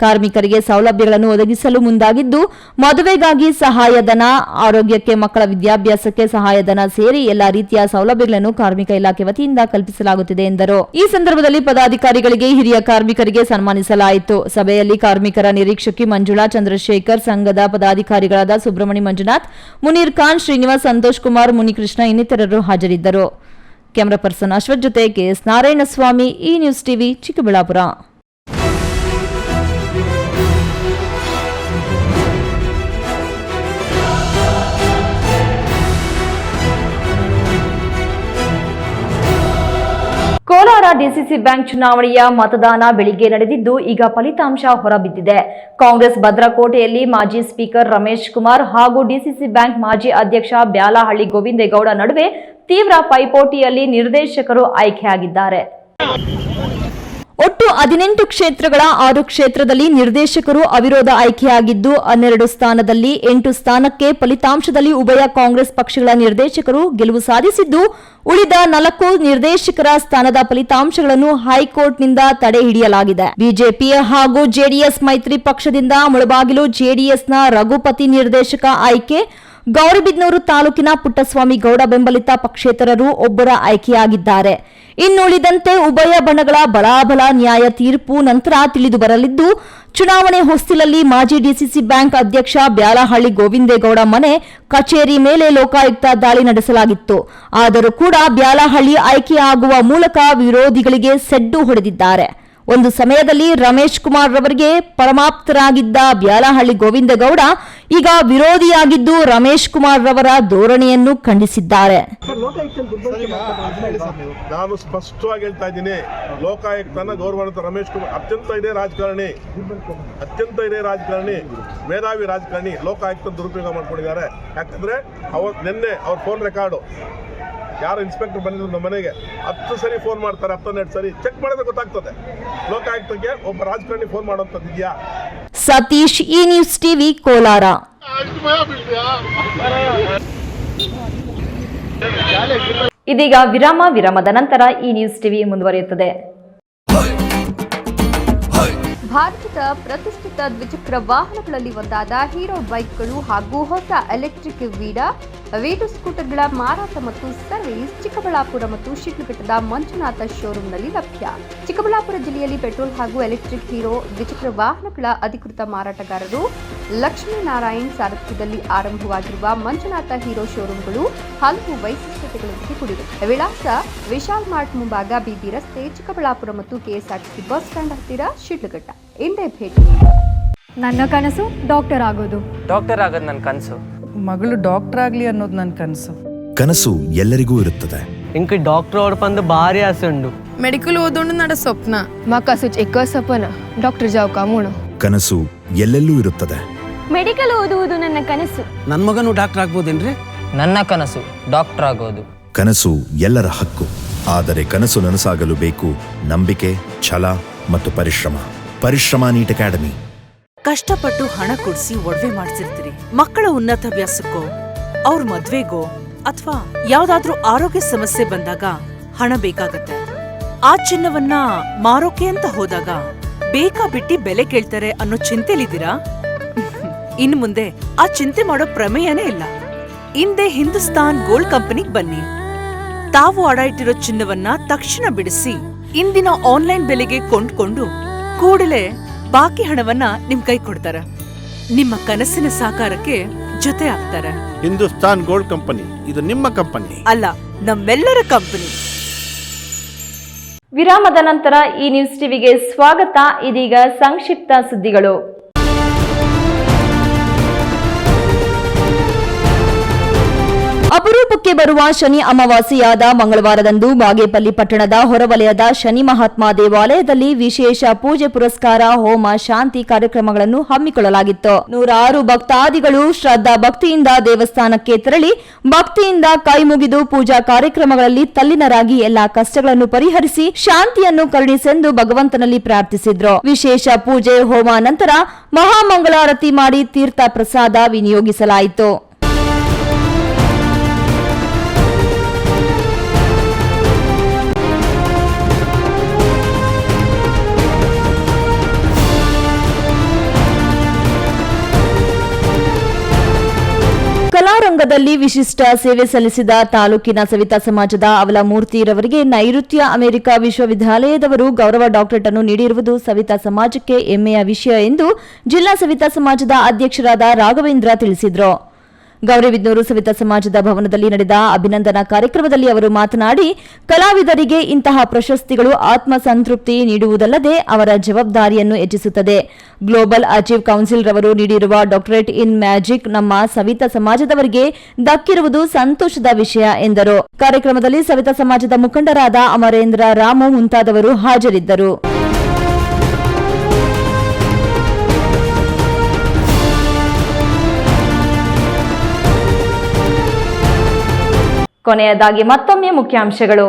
ಕಾರ್ಮಿಕರಿಗೆ ಸೌಲಭ್ಯಗಳನ್ನು ಒದಗಿಸಲು ಮುಂದಾಗಿದ್ದು, ಮದುವೆಗಾಗಿ ಸಹಾಯಧನ, ಆರೋಗ್ಯಕ್ಕೆ, ಮಕ್ಕಳ ವಿದ್ಯಾಭ್ಯಾಸಕ್ಕೆ ಸಹಾಯಧನ ಸೇರಿ ಎಲ್ಲಾ ರೀತಿಯ ಸೌಲಭ್ಯಗಳನ್ನು ಕಾರ್ಮಿಕ ಇಲಾಖೆ ವತಿಯಿಂದ ಕಲ್ಪಿಸಲಾಗುತ್ತಿದೆ ಎಂದರು. ಈ ಸಂದರ್ಭದಲ್ಲಿ ಪದಾಧಿಕಾರಿಗಳಿಗೆ, ಹಿರಿಯ ಕಾರ್ಮಿಕರಿಗೆ ಸನ್ಮಾನಿಸಲಾಯಿತು. ಸಭೆಯಲ್ಲಿ ಕಾರ್ಮಿಕರ ನಿರೀಕ್ಷಕಿ ಮಂಜುಳಾ ಚಂದ್ರಶೇಖರ್, ಸಂಘದ ಪದಾಧಿಕಾರಿಗಳಾದ ಸುಬ್ರಹ್ಮಣಿ ಮಂಜುನಾಥ್, ಮುನೀರ್ ಖಾನ್, ಶ್ರೀನಿವಾಸ್, ಸಂತೋಷ್ ಕುಮಾರ್, ಮುನಿಕೃಷ್ಣ ಇನ್ನಿತರರು ಹಾಜರಿದ್ದರು. ಕ್ಯಾಮರಾ ಪರ್ಸನ್ ಅಶ್ವಥ್ ಜೊತೆ ಕೆಎಸ್ ನಾರಾಯಣಸ್ವಾಮಿ, ಈ news TV, Chikkaballapur. Kolar DCC bank ಚುನಾವಣೆಯ ಮತದಾನ ಬೆಳಿಗ್ಗೆ ನಡೆದಿದ್ದು, ಈಗ ಫಲಿತಾಂಶ ಹೊರಬಿದ್ದಿದೆ. ಕಾಂಗ್ರೆಸ್ ಭದ್ರಕೋಟೆಯಲ್ಲಿ ಮಾಜಿ ಸ್ಪೀಕರ್ ರಮೇಶ್ ಕುಮಾರ್ ಹಾಗೂ ಡಿಸಿಸಿ ಬ್ಯಾಂಕ್ ಮಾಜಿ ಅಧ್ಯಕ್ಷ ಬ್ಯಾಲಹಳ್ಳಿ ಗೋವಿಂದೇಗೌಡ ನಡುವೆ ತೀವ್ರ ಪೈಪೋಟಿಯಲ್ಲಿ ನಿರ್ದೇಶಕರು ಆಯ್ಕೆಯಾಗಿದ್ದಾರೆ. ಒಟ್ಟು 18 ಕ್ಷೇತ್ರಗಳ 6 ಕ್ಷೇತ್ರದಲ್ಲಿ ನಿರ್ದೇಶಕರು ಅವಿರೋಧ ಆಯ್ಕೆಯಾಗಿದ್ದು 12 ಸ್ಥಾನದಲ್ಲಿ 8 ಸ್ಥಾನಕ್ಕೆ ಫಲಿತಾಂಶದಲ್ಲಿ ಉಭಯ ಕಾಂಗ್ರೆಸ್ ಪಕ್ಷಗಳ ನಿರ್ದೇಶಕರು ಗೆಲುವು ಸಾಧಿಸಿದ್ದು ಉಳಿದ 4 ನಿರ್ದೇಶಕರ ಸ್ಥಾನದ ಫಲಿತಾಂಶಗಳನ್ನು ಹೈಕೋರ್ಟ್ನಿಂದ ತಡೆ ಹಿಡಿಯಲಾಗಿದೆ. ಬಿಜೆಪಿ ಹಾಗೂ ಜೆಡಿಎಸ್ ಮೈತ್ರಿ ಪಕ್ಷದಿಂದ ಮುಳಬಾಗಿಲು ಜೆಡಿಎಸ್ನ ರಘುಪತಿ ನಿರ್ದೇಶಕ ಆಯ್ಕೆ, ಗೌರಿಬಿದನೂರು ತಾಲೂಕಿನ ಪುಟ್ಟಸ್ವಾಮಿ ಗೌಡ ಬೆಂಬಲಿತ ಪಕ್ಷೇತರರು ಒಬ್ಬರ ಆಯ್ಕೆಯಾಗಿದ್ದಾರೆ. ಇನ್ನುಳಿದಂತೆ ಉಭಯ ಬಣಗಳ ಬಲಾಬಲ ನ್ಯಾಯ ತೀರ್ಪು ನಂತರ ತಿಳಿದು ಬರಲಿದ್ದು, ಚುನಾವಣೆ ಹೊಸ್ತಿಲಲ್ಲಿ ಮಾಜಿ ಡಿಸಿಸಿ ಬ್ಯಾಂಕ್ ಅಧ್ಯಕ್ಷ ಬ್ಯಾಲಹಳ್ಳಿ ಗೋವಿಂದೇಗೌಡ ಮನೆ ಕಚೇರಿ ಮೇಲೆ ಲೋಕಾಯುಕ್ತ ದಾಳಿ ನಡೆಸಲಾಗಿತ್ತು. ಆದರೂ ಕೂಡ ಬ್ಯಾಲಹಳ್ಳಿ ಆಯ್ಕೆಯಾಗುವ ಮೂಲಕ ವಿರೋಧಿಗಳಿಗೆ ಸೆಡ್ಡು ಹೊಡೆದಿದ್ದಾರೆ. ಒಂದು ಸಮಯದಲ್ಲಿ ರಮೇಶ್ ಕುಮಾರ್ ರವರಿಗೆ ಪರಮಾಪ್ತರಾಗಿದ್ದ ಬ್ಯಾಲಹಳ್ಳಿ ಗೋವಿಂದಗೌಡ ಈಗ ವಿರೋಧಿಯಾಗಿದ್ದು ರಮೇಶ್ ಕುಮಾರ್ ರವರ ಧೋರಣೆಯನ್ನು ಖಂಡಿಸಿದ್ದಾರೆ. ನಾನು ಸ್ಪಷ್ಟವಾಗಿ ಹೇಳ್ತಾ ಇದ್ದೀನಿ, ಲೋಕಾಯುಕ್ತನ ಗೌರವಾನ್ವಿತ ರಮೇಶ್ ಕುಮಾರ್ ಅತ್ಯಂತ ಹಿರಿಯ ರಾಜಕಾರಣಿ, ಮೇಧಾವಿ ರಾಜಕಾರಣಿ. ಲೋಕಾಯುಕ್ತ ದುರುಪಯೋಗ ಮಾಡ್ಕೊಂಡಿದ್ದಾರೆ. ಯಾಕಂದ್ರೆ ನಿನ್ನೆ ಅವ್ರ ಫೋನ್ ರೆಕಾರ್ಡು ಯಾರು ಇನ್ಸ್ಪೆಕ್ಟರ್ ಬಂದಿದ್ರು ನಮ್ಮ ಮನೆಗೆ 10 ಸರಿ ಫೋನ್ ಮಾಡ್ತಾರೆ, 12 ಸರಿ ಚೆಕ್ ಮಾಡಿದ್ರೆ ಗೊತ್ತಾಗ್ತದೆ ಲೋಕಾಯುಕ್ತಕ್ಕೆ ಒಬ್ಬ ರಾಜಕಾರಣಿ ಫೋನ್ ಮಾಡೋಂಥದ್ದು ಇದೆಯಾ. ಸತೀಶ್, ಈ ನ್ಯೂಸ್ ಟಿವಿ, ಕೋಲಾರ. ಇದೀಗ ವಿರಾಮದ ನಂತರ ಈ ನ್ಯೂಸ್ ಟಿವಿ ಮುಂದುವರಿಯುತ್ತದೆ. ಭಾರತದ ಪ್ರತಿಷ್ಠಿತ ದ್ವಿಚಕ್ರ ವಾಹನಗಳಲ್ಲಿ ಒಂದಾದ ಹೀರೋ ಬೈಕ್ಗಳು ಹಾಗೂ ಹೊಸ ಎಲೆಕ್ಟ್ರಿಕ್ ವೀಡು ಸ್ಕೂಟರ್ಗಳ ಮಾರಾಟ ಮತ್ತು ಸರ್ವಿಸ್ ಚಿಕ್ಕಬಳ್ಳಾಪುರ ಮತ್ತು ಶಿಡ್ಲಘಟ್ಟದ ಮಂಜುನಾಥ ಶೋರೂಮ್ನಲ್ಲಿ ಲಭ್ಯ. ಚಿಕ್ಕಬಳ್ಳಾಪುರ ಜಿಲ್ಲೆಯಲ್ಲಿ ಪೆಟ್ರೋಲ್ ಹಾಗೂ ಎಲೆಕ್ಟ್ರಿಕ್ ಹೀರೋ ದ್ವಿಚಕ್ರ ವಾಹನಗಳ ಅಧಿಕೃತ ಮಾರಾಟಗಾರರು ಲಕ್ಷ್ಮೀನಾರಾಯಣ್ ಸಾರಥ್ಯದಲ್ಲಿ ಆರಂಭವಾಗಿರುವ ಮಂಜುನಾಥ ಹೀರೋ ಶೋರೂಮ್ಗಳು ಹಲವು ವೈಶಿಷ್ಟ್ಯತೆಗಳೊಂದಿಗೆ ಕೂಡಿವೆ. ವಿಳಾಸ ವಿಶಾಲ್ ಮಾರ್ಟ್ ಮುಂಭಾಗ, ಬಿಬಿ ರಸ್ತೆ, ಚಿಕ್ಕಬಳ್ಳಾಪುರ ಮತ್ತು ಕೆಎಸ್ಆರ್ಟಿಸಿ ಬಸ್ ಸ್ಟ್ಯಾಂಡ್ ಹತ್ತಿರ, ಶಿಡ್ಲಘಟ್ಟ. ಇಂದೇ ಭೇಟಿ. ನನ್ನ ಕನಸು ಡಾಕ್ಟರ್ ಆಗೋದು. ಡಾಕ್ಟರ್ ಆಗೋದು ನನ್ನ ಕನಸು. ಮಗಳು ಡಾಕ್ಟರ್ ಆಗ್ಲಿ ಅನ್ನೋದು ನನ್ನ ಕನಸು. ಕನಸು ಎಲ್ಲರಿಗೂ ಇರುತ್ತದೆ. ಇಂಕ ಡಾಕ್ಟರ್ ಓಡ್ಪಂದು ಭಾರಿ ಆಸೆ ಉಂಡು. ಮೆಡಿಕಲ್ ಓದೋಣ ನಡ ಸ್ವಪ್ನ. ಮಕ್ಕಸುಚ್ ಎಕ್ಕ ಸಪನ ಡಾಕ್ಟರ್ ಜಾವ್ ಕಾಮೂಣ. ಕನಸು ಎಲ್ಲೆಲ್ಲೂ ಇರುತ್ತದೆ. ಮೆಡಿಕಲ್ ಓದುವುದು ನನ್ನ ಕನಸು. ನನ್ನ ಮಗನು ಡಾಕ್ಟರ್ ಆಗ್ಬೋದೇನ್ರಿ? ನನ್ನ ಕನಸು ಡಾಕ್ಟರ್ ಆಗೋದು. ಕನಸು ಎಲ್ಲರ ಹಕ್ಕು. ಆದರೆ ಕನಸು ನನಸಾಗಲು ಬೇಕು ನಂಬಿಕೆ, ಛಲ ಮತ್ತು ಪರಿಶ್ರಮ ನೀಟ್ ಅಕಾಡೆಮಿ. ಕಷ್ಟಪಟ್ಟು ಹಣ ಕೊಡಿಸಿ ಒಡವೆ ಮಾಡಿಸಿರ್ತೀರಿ. ಮಕ್ಕಳ ಉನ್ನತ ವ್ಯಾಸಕ್ಕೋ, ಅವ್ರ ಮದ್ವೆಗೋ ಅಥವಾ ಯಾವ್ದಾದ್ರೂ ಆರೋಗ್ಯ ಸಮಸ್ಯೆ ಬಂದಾಗ ಹಣ ಬೇಕಾಗತ್ತೆ. ಆ ಚಿನ್ನವನ್ನ ಮಾರೋಕೆ ಅಂತ ಹೋದಾಗ ಬೇಕಾಬಿಟ್ಟಿ ಬೆಲೆ ಕೇಳ್ತಾರೆ ಅನ್ನೋ ಚಿಂತೆಲಿದ್ದೀರಾ? ಇನ್ನು ಮುಂದೆ ಆ ಚಿಂತೆ ಮಾಡೋ ಪ್ರಮೇಯನೇ ಇಲ್ಲ. ಹಿಂದೆ ಹಿಂದೂಸ್ತಾನ್ ಗೋಲ್ಡ್ ಕಂಪನಿಗೆ ಬನ್ನಿ. ತಾವು ಅಡ ಇಟ್ಟಿರೋ ಚಿನ್ನವನ್ನ ತಕ್ಷಣ ಬಿಡಿಸಿ ಇಂದಿನ ಆನ್ಲೈನ್ ಬೆಲೆಗೆ ಕೊಂಡ್ಕೊಂಡು ಕೂಡಲೇ ಬಾಕಿ ಹಣವನ್ನ ನಿಮ್ ಕೈ ಕೊಡ್ತಾರೆ. ನಿಮ್ಮ ಕನಸಿನ ಸಾಕಾರಕ್ಕೆ ಜೊತೆ ಆಗ್ತಾರೆ. ಹಿಂದೂಸ್ತಾನ್ ಗೋಲ್ಡ್ ಕಂಪನಿ, ಇದು ನಿಮ್ಮ ಕಂಪನಿ ಅಲ್ಲ, ನಮ್ಮೆಲ್ಲರ ಕಂಪನಿ. ವಿರಾಮದ ನಂತರ ಈ ನ್ಯೂಸ್ ಟಿವಿಗೆ ಸ್ವಾಗತ. ಇದೀಗ ಸಂಕ್ಷಿಪ್ತ ಸುದ್ದಿಗಳು. ಅಪರೂಪಕ್ಕೆ ಬರುವ ಶನಿ ಅಮಾವಾಸ್ಯೆಯಾದ ಮಂಗಳವಾರದಂದು ಬಾಗೇಪಲ್ಲಿ ಪಟ್ಟಣದ ಹೊರವಲಯದ ಶನಿ ಮಹಾತ್ಮ ದೇವಾಲಯದಲ್ಲಿ ವಿಶೇಷ ಪೂಜೆ, ಪುರಸ್ಕಾರ, ಹೋಮ, ಶಾಂತಿ ಕಾರ್ಯಕ್ರಮಗಳನ್ನು ಹಮ್ಮಿಕೊಳ್ಳಲಾಗಿತ್ತು. 106 ಭಕ್ತಾದಿಗಳು ಶ್ರದ್ಧಾ ಭಕ್ತಿಯಿಂದ ದೇವಸ್ಥಾನಕ್ಕೆ ತೆರಳಿ ಭಕ್ತಿಯಿಂದ ಕೈ ಮುಗಿದು ಪೂಜಾ ಕಾರ್ಯಕ್ರಮಗಳಲ್ಲಿ ತಲ್ಲೀನರಾಗಿ ಎಲ್ಲಾ ಕಷ್ಟಗಳನ್ನು ಪರಿಹರಿಸಿ ಶಾಂತಿಯನ್ನು ಕರುಣಿಸೆಂದು ಭಗವಂತನಲ್ಲಿ ಪ್ರಾರ್ಥಿಸಿದ್ರು. ವಿಶೇಷ ಪೂಜೆ, ಹೋಮ ನಂತರ ಮಹಾಮಂಗಳಾರತಿ ಮಾಡಿ ತೀರ್ಥ ಪ್ರಸಾದ ವಿನಿಯೋಗಿಸಲಾಯಿತು. ಕಲಾರಂಗದಲ್ಲಿ ವಿಶಿಷ್ಟ ಸೇವೆ ಸಲ್ಲಿಸಿದ ತಾಲೂಕಿನ ಸವಿತಾ ಸಮಾಜದ ಅವಲಮೂರ್ತಿರವರಿಗೆ ನೈಋತ್ಯ ಅಮೆರಿಕ ವಿಶ್ವವಿದ್ಯಾಲಯದವರು ಗೌರವ ಡಾಕ್ಟರೇಟ್ ಅನ್ನು ನೀಡಿರುವುದು ಸವಿತಾ ಸಮಾಜಕ್ಕೆ ಹೆಮ್ಮೆಯ ವಿಷಯ ಎಂದು ಜಿಲ್ಲಾ ಸವಿತಾ ಸಮಾಜದ ಅಧ್ಯಕ್ಷರಾದ ರಾಘವೇಂದ್ರ ತಿಳಿಸಿದರು. ಗೌರಿಬಿದನೂರು ಸವಿತಾ ಸಮಾಜದ ಭವನದಲ್ಲಿ ನಡೆದ ಅಭಿನಂದನಾ ಕಾರ್ಯಕ್ರಮದಲ್ಲಿ ಅವರು ಮಾತನಾಡಿ, ಕಲಾವಿದರಿಗೆ ಇಂತಹ ಪ್ರಶಸ್ತಿಗಳು ಆತ್ಮಸಂತೃಪ್ತಿ ನೀಡುವುದಲ್ಲದೆ ಅವರ ಜವಾಬ್ದಾರಿಯನ್ನು ಹೆಚ್ಚಿಸುತ್ತದೆ. ಗ್ಲೋಬಲ್ ಅಚೀವ್ ಕೌನ್ಸಿಲ್ ರವರು ನೀಡಿರುವ ಡಾಕ್ಟರೇಟ್ ಇನ್ ಮ್ಯಾಜಿಕ್ ನಮ್ಮ ಸವಿತಾ ಸಮಾಜದವರಿಗೆ ದಕ್ಕಿರುವುದು ಸಂತೋಷದ ವಿಷಯ ಎಂದರು. ಕಾರ್ಯಕ್ರಮದಲ್ಲಿ ಸವಿತಾ ಸಮಾಜದ ಮುಖಂಡರಾದ ಅಮರೇಂದ್ರ, ರಾಮು ಮುಂತಾದವರು ಹಾಜರಿದ್ದರು. ಕೊನೆಯದಾಗಿ ಮತ್ತೊಮ್ಮೆ ಮುಖ್ಯಾಂಶಗಳು.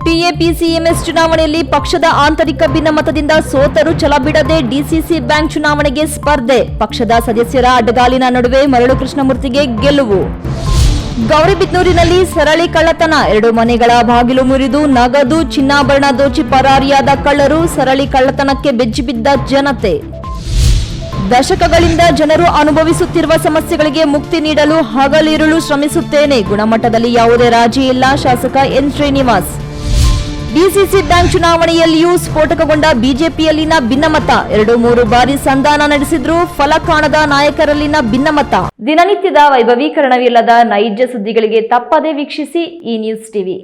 ಟಿಎಪಿಸಿಎಂಎಸ್ ಚುನಾವಣೆಯಲ್ಲಿ ಪಕ್ಷದ ಆಂತರಿಕ ಭಿನ್ನಮತದಿಂದ ಸೋತರು ಛಲ ಬಿಡದೆ ಡಿಸಿಸಿ ಬ್ಯಾಂಕ್ ಚುನಾವಣೆಗೆ ಸ್ಪರ್ಧೆ. ಪಕ್ಷದ ಸದಸ್ಯರ ಅಡ್ಡಗಾಲಿನ ನಡುವೆ ಮರಳು ಕೃಷ್ಣಮೂರ್ತಿಗೆ ಗೆಲುವು. ಗೌರಿಬಿದನೂರಿನಲ್ಲಿ ಸರಳಿ ಕಳ್ಳತನ. 2 ಮನೆಗಳ ಬಾಗಿಲು ಮುರಿದು ನಗದು ಚಿನ್ನಾಭರಣ ದೋಚಿ ಪರಾರಿಯಾದ ಕಳ್ಳರು. ಸರಳಿ ಕಳ್ಳತನಕ್ಕೆ ಬೆಚ್ಚಿಬಿದ್ದ ಜನತೆ. ದಶಕಗಳಿಂದ ಜನರು ಅನುಭವಿಸುತ್ತಿರುವ ಸಮಸ್ಯೆಗಳಿಗೆ ಮುಕ್ತಿ ನೀಡಲು ಹಗಲಿರುಳು ಶ್ರಮಿಸುತ್ತೇನೆ. ಗುಣಮಟ್ಟದಲ್ಲಿ ಯಾವುದೇ ರಾಜಿ ಇಲ್ಲ. ಶಾಸಕ ಎನ್ ಶ್ರೀನಿವಾಸ್. ಡಿಸಿಸಿ ಬ್ಯಾಂಕ್ ಚುನಾವಣೆಯಲ್ಲಿಯೂ ಸ್ಫೋಟಕಗೊಂಡ ಬಿಜೆಪಿಯಲ್ಲಿನ ಭಿನ್ನಮತ. 2-3 ಬಾರಿ ಸಂಧಾನ ನಡೆಸಿದ್ರೂ ಫಲ ಕಾಣದ ನಾಯಕರಲ್ಲಿನ ಭಿನ್ನಮತ. ದಿನನಿತ್ಯದ ವೈಭವೀಕರಣವಿಲ್ಲದ ನೈಜ ಸುದ್ದಿಗಳಿಗೆ ತಪ್ಪದೇ ವೀಕ್ಷಿಸಿ ಈ ನ್ಯೂಸ್ ಟಿವಿ.